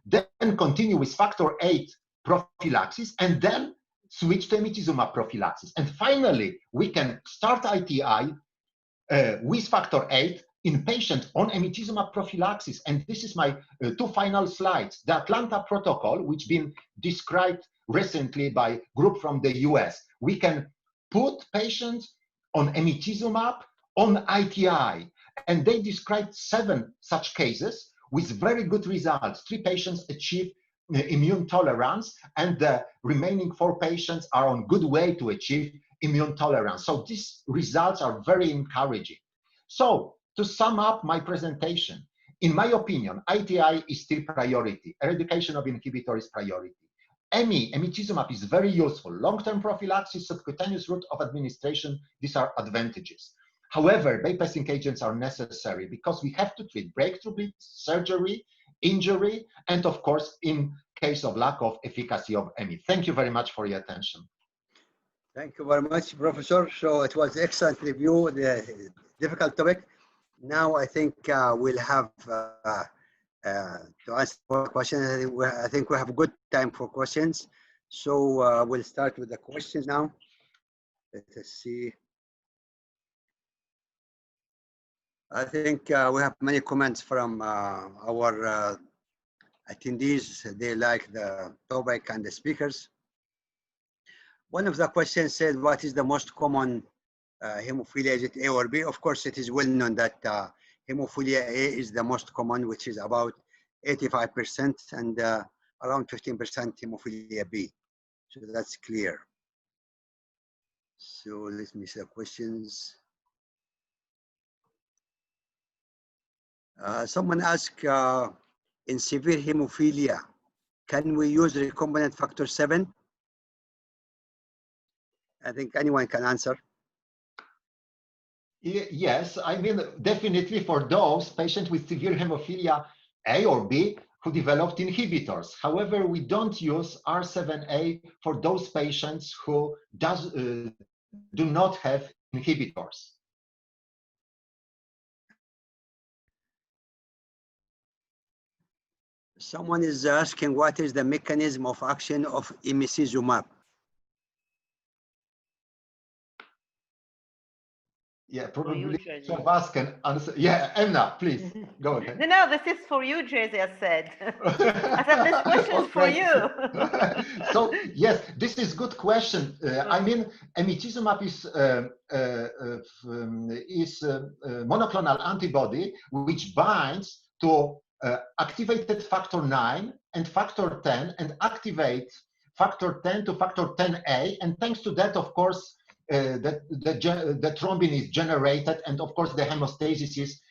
Speaker 4: then continue with factor 8 prophylaxis, and then switch to emicizumab prophylaxis. And finally, we can start ITI with factor 8 in patients on emicizumab prophylaxis. And this is my 2 final slides. The Atlanta protocol, which been described recently by a group from the US, we can put patients on emicizumab on ITI, and they described 7 such cases with very good results. 3 patients achieved immune tolerance, and the remaining 4 patients are on good way to achieve immune tolerance. So these results are very encouraging. So to sum up my presentation, in my opinion, ITI is still priority. Eradication of inhibitor is priority. Emicizumab is very useful. Long-term prophylaxis, subcutaneous route of administration, these are advantages. However, bypassing agents are necessary because we have to treat breakthrough bleeds, surgery, injury, and of course, in case of lack of efficacy of EMI. Thank you very much for your attention.
Speaker 1: Thank you very much, Professor. So it was excellent review, the difficult topic. Now I think we'll have to answer questions. I think we have a good time for questions. So we'll start with the questions now. Let us see. I think we have many comments from our attendees. They like the topic and the speakers. One of the questions said, what is the most common hemophilia? Is it A or B? Of course, it is well known that hemophilia A is the most common, which is about 85%, and around 15% hemophilia B. So that's clear. So let me see the questions. Someone asked, in severe hemophilia, can we use recombinant factor 7? I think anyone can answer.
Speaker 4: Yes, I mean, definitely for those patients with severe hemophilia A or B who developed inhibitors. However, we don't use R7A for those patients who do not have inhibitors.
Speaker 1: Someone is asking, what is the mechanism of action of emicizumab?
Speaker 4: Yeah, probably some of us can answer. Yeah, Emna, please go ahead.
Speaker 3: No, this is for you, Jerzy, I said. I said this question is for you.
Speaker 4: So yes, this is good question. I mean, emicizumab is monoclonal antibody which binds to activated factor 9 and factor 10 and activates factor 10 to factor 10A, and thanks to that, of course, the thrombin is generated, and of course the hemostasis is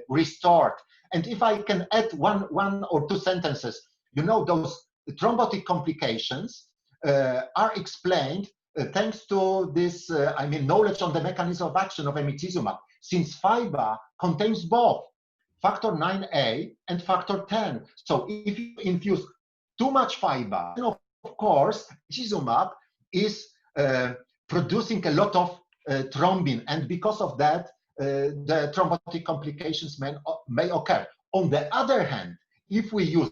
Speaker 4: restored. And if I can add one or two sentences, you know, those thrombotic complications are explained thanks to this, I mean, knowledge on the mechanism of action of emicizumab, since fiber contains both factor 9A and factor 10. So if you infuse too much fiber, then of course, emicizumab is producing a lot of thrombin, and because of that, the thrombotic complications may occur. On the other hand, if we use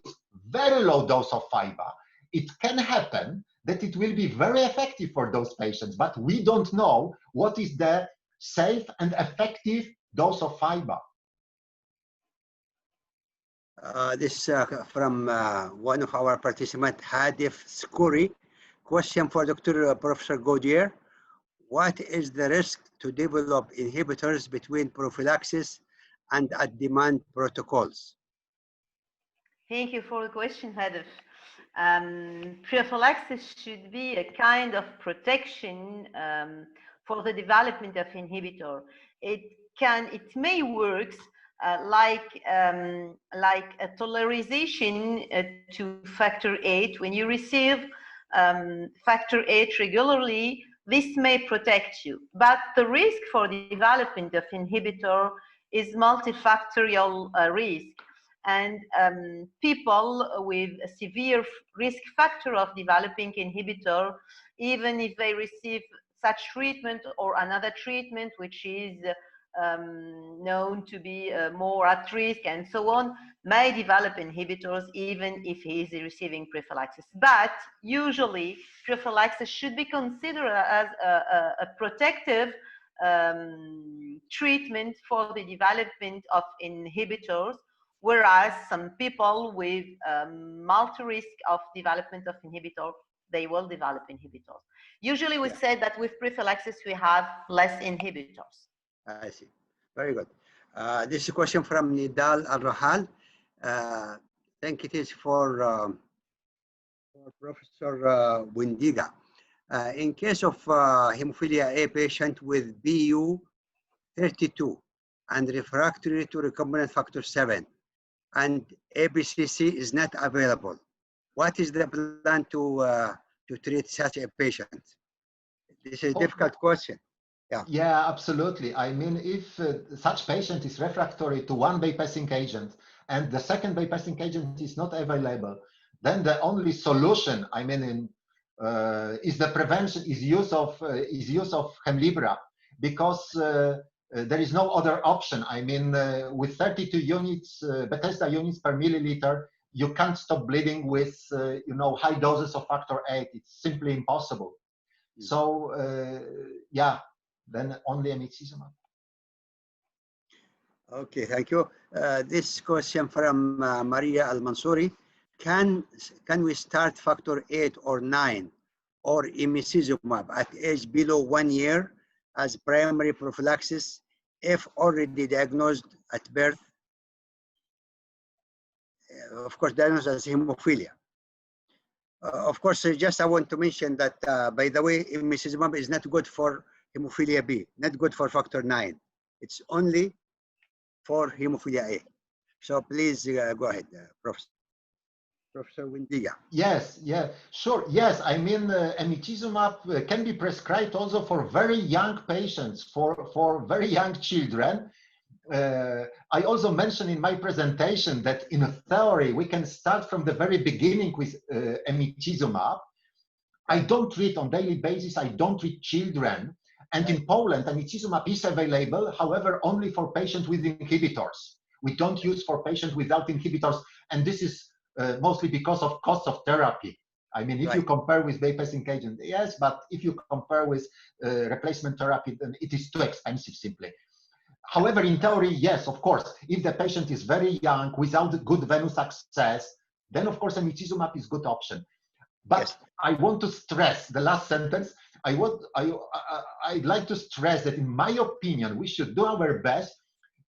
Speaker 4: very low dose of fiber, it can happen that it will be very effective for those patients, but we don't know what is the safe and effective dose of fiber.
Speaker 1: This from one of our participants, Hadif Skuri. Question for Professor Gouider. What is the risk to develop inhibitors between prophylaxis and at-demand protocols?
Speaker 3: Thank you for the question, Hadif. Prophylaxis should be a kind of protection for the development of inhibitor. It may work like a tolerization to factor 8. When you receive factor 8 regularly, this may protect you, but the risk for the development of inhibitor is multifactorial risk, and people with a severe risk factor of developing inhibitor, even if they receive such treatment or another treatment which is known to be more at risk and so on, may develop inhibitors even if he is receiving prophylaxis. But usually prophylaxis should be considered as a protective treatment for the development of inhibitors, whereas some people with multi-risk of development of inhibitor, they will develop inhibitors. Usually we say that with prophylaxis we have less inhibitors.
Speaker 1: I see. Very good. This is a question from Nidal Al-Rahal. I think it is for Professor Windyga. In case of hemophilia A patient with BU 32 and refractory to recombinant factor 7, and NBCC is not available. What is the plan to treat such a patient? This is a difficult question.
Speaker 4: Yeah, absolutely. I mean, if such patient is refractory to one bypassing agent and the second bypassing agent is not available, then the only solution, I mean, is the prevention, is use of Hemlibra, because there is no other option. I mean, with 32 units, Bethesda units per milliliter, you can't stop bleeding with high doses of factor 8. It's simply impossible. So yeah, then only emicizumab.
Speaker 1: Okay, thank you. This question from Maria Al-Mansouri. Can we start factor 8 or 9 or emicizumab at age below 1 year as primary prophylaxis if already diagnosed at birth? Of course, diagnosed as hemophilia. Of course, just I want to mention that, by the way, emicizumab is not good for hemophilia B, not good for factor 9. It's only for hemophilia A. So please go ahead, Professor Windyga.
Speaker 4: Yes, yeah, sure. Yes, I mean, emicizumab can be prescribed also for very young patients, for very young children. I also mentioned in my presentation that in theory, we can start from the very beginning with emicizumab. I don't treat on daily basis, I don't treat children. And in Poland, emicizumab is available, however, only for patients with inhibitors. We don't use for patients without inhibitors. And this is mostly because of cost of therapy. I mean, if you compare with bypassing agent, yes, but if you compare with replacement therapy, then it is too expensive simply. However, in theory, yes, of course, if the patient is very young, without good venous access, then of course emicizumab is a good option. But I want to stress the last sentence. I'd like to stress that in my opinion, we should do our best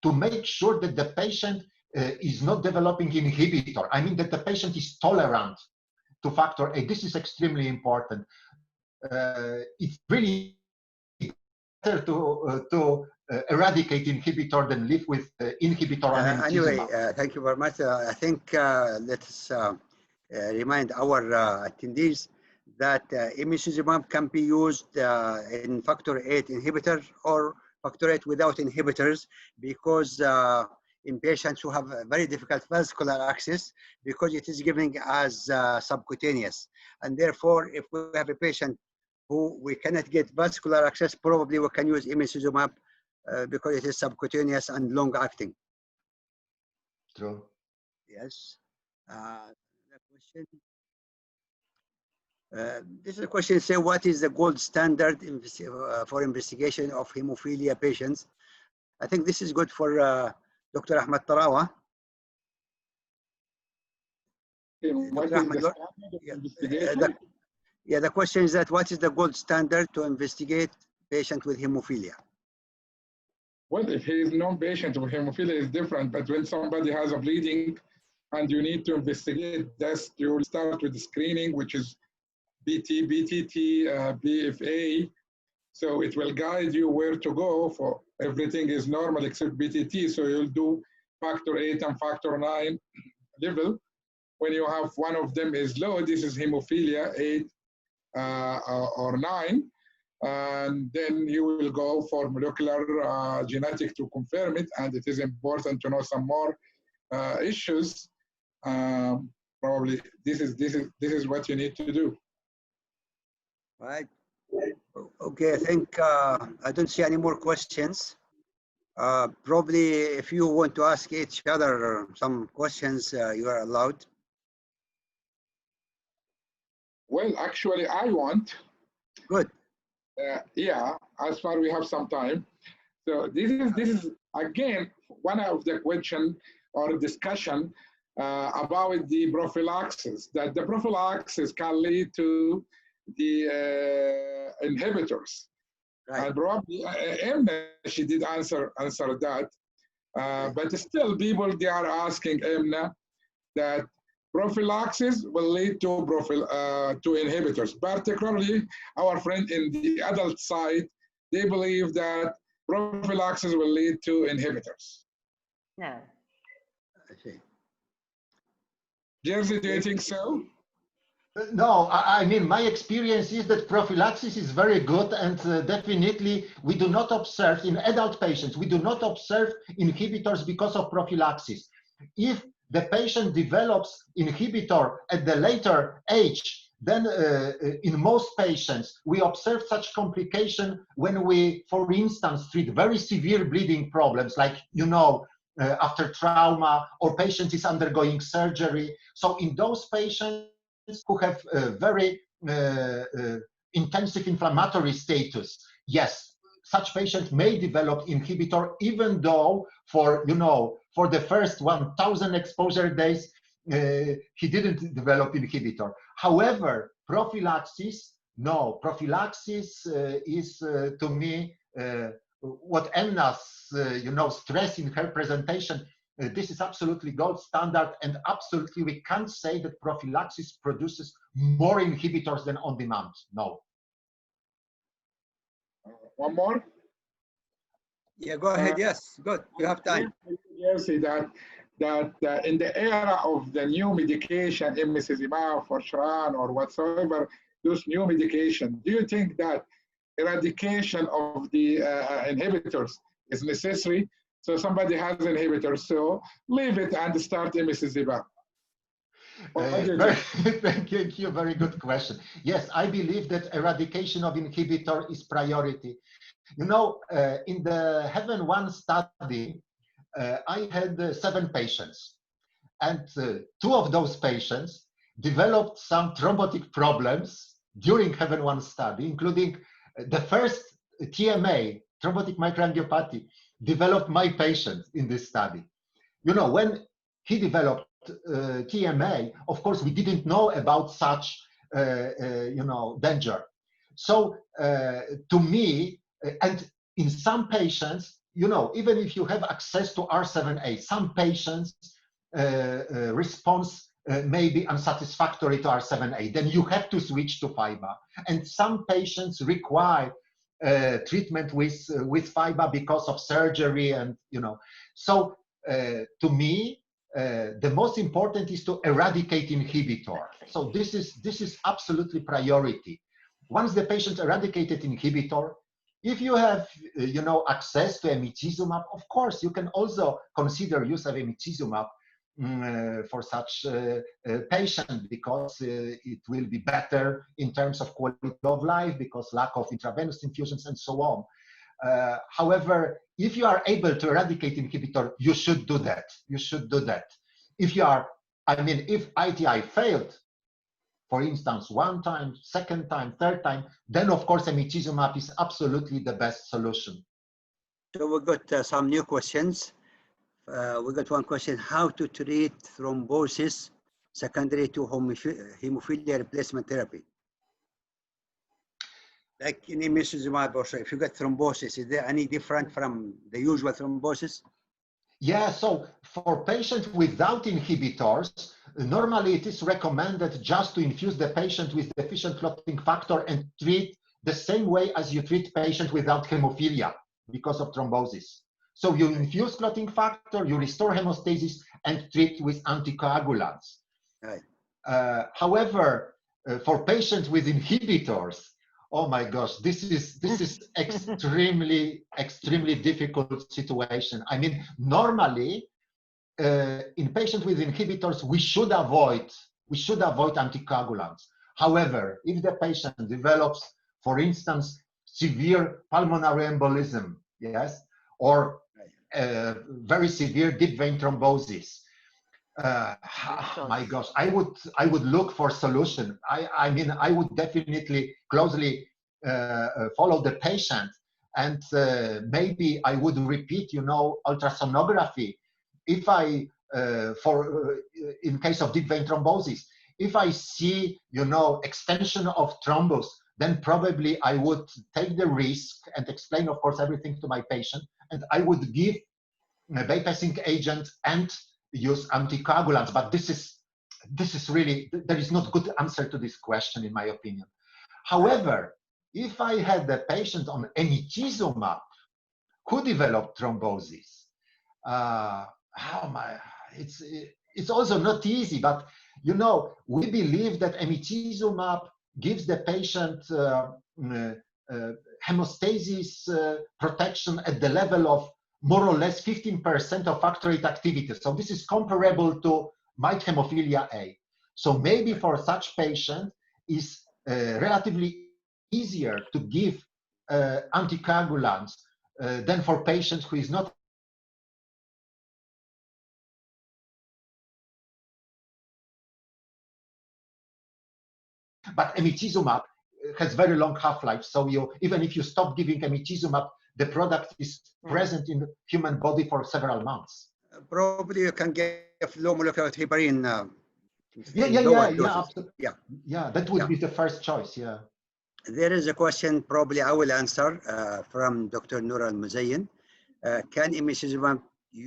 Speaker 4: to make sure that the patient is not developing inhibitor. I mean that the patient is tolerant to factor 8. This is extremely important. It's really better to eradicate inhibitor than live with inhibitor and
Speaker 1: anyway, thank you very much. I think let's remind our attendees that emicizumab can be used in factor 8 inhibitor or factor 8 without inhibitors, because in patients who have very difficult vascular access, because it is given as subcutaneous. And therefore, if we have a patient who we cannot get vascular access, probably we can use emicizumab because it is subcutaneous and long-acting.
Speaker 4: True.
Speaker 1: Yes. The question. This is a question. Say, what is the gold standard for investigation of hemophilia patients? I think this is good for Dr. Ahmed Tarawah.
Speaker 2: What is the standard of investigation?
Speaker 1: The question is that what is the gold standard to investigate patient with hemophilia?
Speaker 2: Well, if he is non-patient with hemophilia, is different. But when somebody has a bleeding and you need to investigate this, you will start with the screening, which is BT, BTT, BFA. So it will guide you where to go for everything is normal except BTT. So you'll do factor 8 and factor 9 level. When you have one of them is low, this is hemophilia 8 or 9. And then you will go for molecular genetic to confirm it. And it is important to know some more issues. Probably this is what you need to do.
Speaker 1: Right. Okay, I think I don't see any more questions. Probably if you want to ask each other some questions, you are allowed.
Speaker 2: Well, actually, I want.
Speaker 1: Good.
Speaker 2: Yeah, as far we have some time. So this is again one of the question or discussion about the prophylaxis, that the prophylaxis can lead to the inhibitors. Right. And probably Emna, she did answer that, but still people they are asking Emna that prophylaxis will lead to inhibitors. Particularly our friend in the adult side, they believe that prophylaxis will lead to inhibitors.
Speaker 3: No.
Speaker 1: I see.
Speaker 2: Jerzy, do you think so?
Speaker 4: No, I mean, my experience is that prophylaxis is very good, and definitely we do not observe in adult patients, we do not observe inhibitors because of prophylaxis. If the patient develops inhibitor at the later age, then in most patients, we observe such complication when we, for instance, treat very severe bleeding problems, like, you know, after trauma, or patient is undergoing surgery. So in those patients who have very intensive inflammatory status, yes, such patients may develop inhibitor, even though for, you know, for the first 1,000 exposure days, he didn't develop inhibitor. However, prophylaxis, no, prophylaxis is to me what Emna's, you know, stress in her presentation. This is absolutely gold standard, and absolutely we can't say that prophylaxis produces more inhibitors than on demand. No.
Speaker 2: One more?
Speaker 1: Yeah, go ahead. Yes, good. You have time.
Speaker 2: Yes, that in the era of the new medication, emicizumab for Sharan or whatsoever, those new medication, do you think that eradication of the inhibitors is necessary? So somebody has inhibitors, so leave it and start emicizumab.
Speaker 4: Thank you, very good question. Yes, I believe that eradication of inhibitor is priority. You know, in the Heaven 1 study, I had 7 patients, and 2 of those patients developed some thrombotic problems during Heaven 1 study, including the first TMA, thrombotic microangiopathy, developed my patient in this study. You know, when he developed TMA, of course, we didn't know about such, you know, danger. So to me, and in some patients, you know, even if you have access to R7A, some patients response may be unsatisfactory to R7A, then you have to switch to FIBA. And some patients require treatment with FIBA because of surgery, and, you know. So to me, the most important is to eradicate inhibitor. So this is absolutely priority. Once the patient eradicated inhibitor, if you have, you know, access to emicizumab, of course, you can also consider use of emicizumab for such patient, because it will be better in terms of quality of life, because lack of intravenous infusions and so on. However, if you are able to eradicate inhibitor, you should do that. You should do that. If you are, I mean, if ITI failed, for instance, 1 time, 2nd time, 3rd time, then of course emicizumab is absolutely the best solution.
Speaker 1: So we got some new questions. We got one question: how to treat thrombosis secondary to hemophilia replacement therapy? Like in emicizumab also, if you get thrombosis, is there any different from the usual thrombosis?
Speaker 4: Yeah, so for patients without inhibitors, normally it is recommended just to infuse the patient with deficient clotting factor and treat the same way as you treat patient without hemophilia because of thrombosis. So you infuse clotting factor, you restore hemostasis, and treat with anticoagulants.
Speaker 1: Right.
Speaker 4: However, for patients with inhibitors, oh my gosh, this is extremely difficult situation. I mean, normally in patients with inhibitors, we should avoid anticoagulants. However, if the patient develops, for instance, severe pulmonary embolism, yes, or very severe deep vein thrombosis, my gosh, I would look for solution. I mean, I would definitely closely follow the patient, and maybe I would repeat, you know, ultrasonography if I in case of deep vein thrombosis. If I see, you know, extension of thrombus, then probably I would take the risk and explain, of course, everything to my patient, and I would give a bypassing agent and use anticoagulants. But this is really, there is not good answer to this question, in my opinion. However, if I had the patient on emicizumab who develop thrombosis. It's also not easy, but you know, we believe that emicizumab gives the patient hemostasis protection at the level of more or less 15% of factor VIII activity. So this is comparable to mild hemophilia A. So maybe for such patient is relatively easier to give anticoagulants than for patients who is not but emicizumab has very long half-life. So even if you stop giving emicizumab, the product is present in the human body for several months.
Speaker 1: Probably you can give low molecular weight heparin.
Speaker 4: Absolutely. Yeah, that would be the first choice. Yeah.
Speaker 1: There is a question probably I will answer from Dr. Noor Al-Muzayyin. Can emicizumab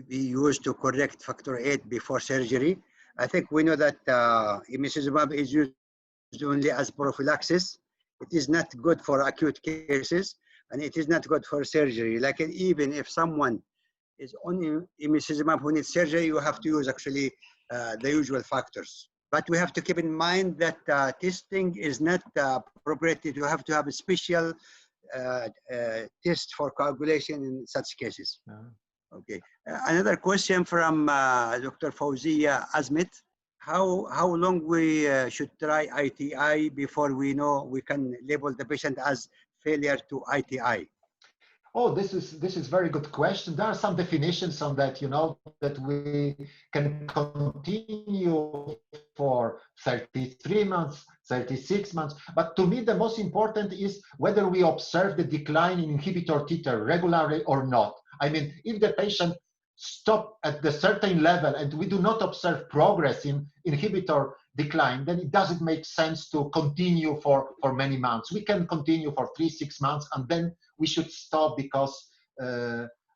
Speaker 1: be used to correct factor VIII before surgery? I think we know that emicizumab is used only as prophylaxis. It is not good for acute cases, and it is not good for surgery. Like even if someone is on emicizumab who needs surgery, you have to use actually the usual factors. But we have to keep in mind that testing is not appropriate. You have to have a special test for coagulation in such cases. Okay. Another question from Dr. Fawzia Ahmed. How long we should try ITI before we know we can label the patient as failure to ITI?
Speaker 4: Oh, this is very good question. There are some definitions on that, you know, that we can continue for 33 months, 36 months. But to me, the most important is whether we observe the decline in inhibitor titer regularly or not. I mean, if the patient stop at the certain level and we do not observe progress in inhibitor decline, then it doesn't make sense to continue for many months. We can continue for 3-6 months and then we should stop because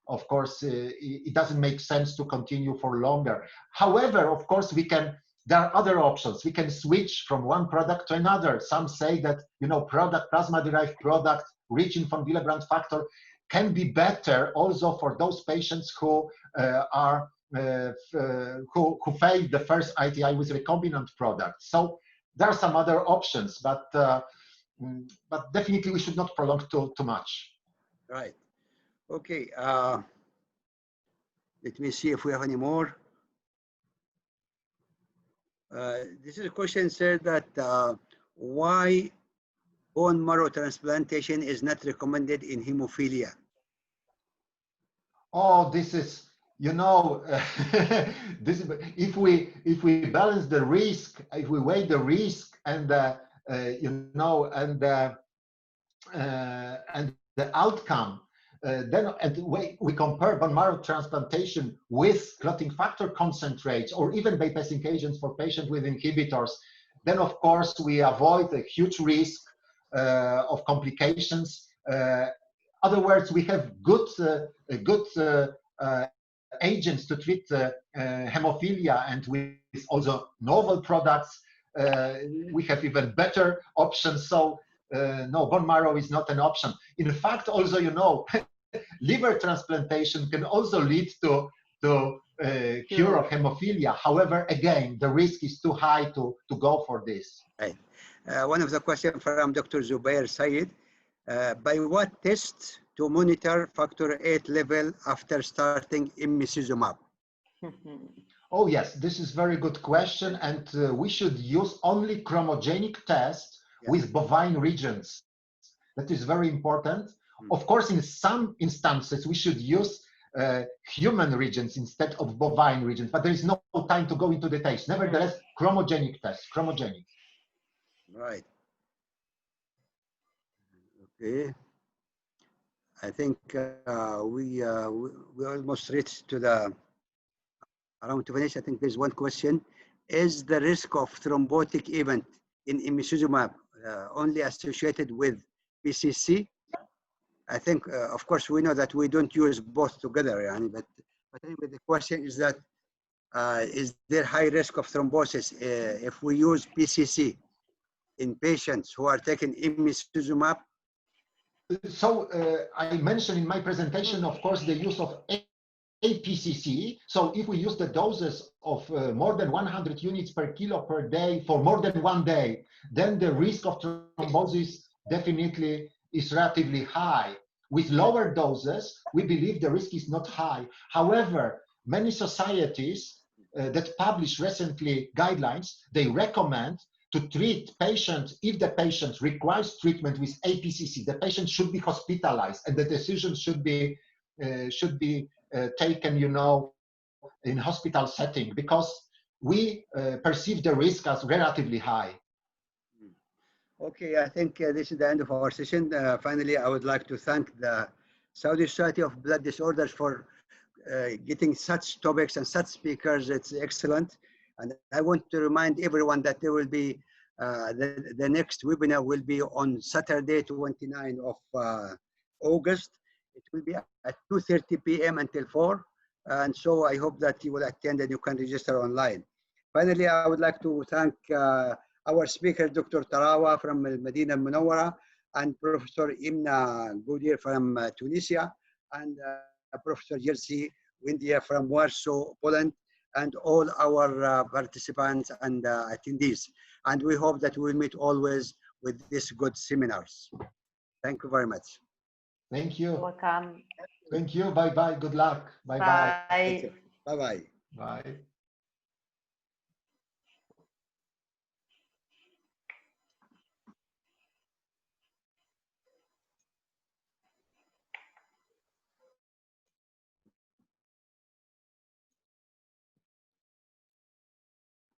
Speaker 4: of course it doesn't make sense to continue for longer. However, of course, there are other options. We can switch from one product to another. Some say that, you know, plasma-derived product rich in von Willebrand factor can be better also for those patients who who failed the first ITI with recombinant products. So there are some other options, but definitely we should not prolong too much.
Speaker 1: Right. Okay. Let me see if we have any more. This is a question said that why bone marrow transplantation is not recommended in hemophilia.
Speaker 4: Oh, this is, you know, this is, if we balance the risk, if we weigh the risk and you know, and the outcome, then we compare bone marrow transplantation with clotting factor concentrates or even bypassing agents for patients with inhibitors, then of course we avoid a huge risk of complications. Other words, we have good agents to treat hemophilia, and with also novel products, we have even better options. So no, bone marrow is not an option. In fact, also, you know, liver transplantation can also lead to cure of hemophilia. However, again, the risk is too high to go for this.
Speaker 1: Right. One of the questions from Dr. Zubair Sayed, by what test to monitor factor VIII level after starting emicizumab?
Speaker 4: Oh yes, this is very good question, and we should use only chromogenic test with bovine regions. That is very important. Of course, in some instances, we should use human regions instead of bovine regions, but there is no time to go into details. Nevertheless, chromogenic test, chromogenic.
Speaker 1: Right. Okay. I think we almost reached to the around to finish. I think there's one question: is the risk of thrombotic event in emicizumab only associated with BCC? I think, of course, we know that we don't use both together, but anyway, the question is that is there high risk of thrombosis if we use BCC in patients who are taking emicizumab
Speaker 4: I mentioned in my presentation, of course, the use of APCC. So if we use the doses of more than 100 units per kilo per day for more than 1 day, then the risk of thrombosis definitely is relatively high. With lower doses, we believe the risk is not high. However, many societies that published recently guidelines, they recommend to treat patients. If the patient requires treatment with APCC, the patient should be hospitalized, and the decision should be taken, you know, in hospital setting, because we perceive the risk as relatively high.
Speaker 1: Okay, I think this is the end of our session. Finally, I would like to thank the Saudi Society of Blood Disorders for getting such topics and such speakers. It's excellent. And I want to remind everyone that there will be the next webinar will be on Saturday, 29 of August. It will be at 2:30 p.m. until 4. And so I hope that you will attend and you can register online. Finally, I would like to thank our speaker, Dr. Tarawah from Medina Munawwara, and Professor Emna Gouider from Tunisia, and Professor Jerzy Windyga from Warsaw, Poland, and all our participants and attendees. And we hope that we will meet always with these good seminars. Thank you very much.
Speaker 4: Thank you.
Speaker 3: Welcome.
Speaker 4: Thank you. Bye-bye. Good luck. Bye-bye.
Speaker 3: Bye.
Speaker 1: Bye-bye.
Speaker 4: Bye.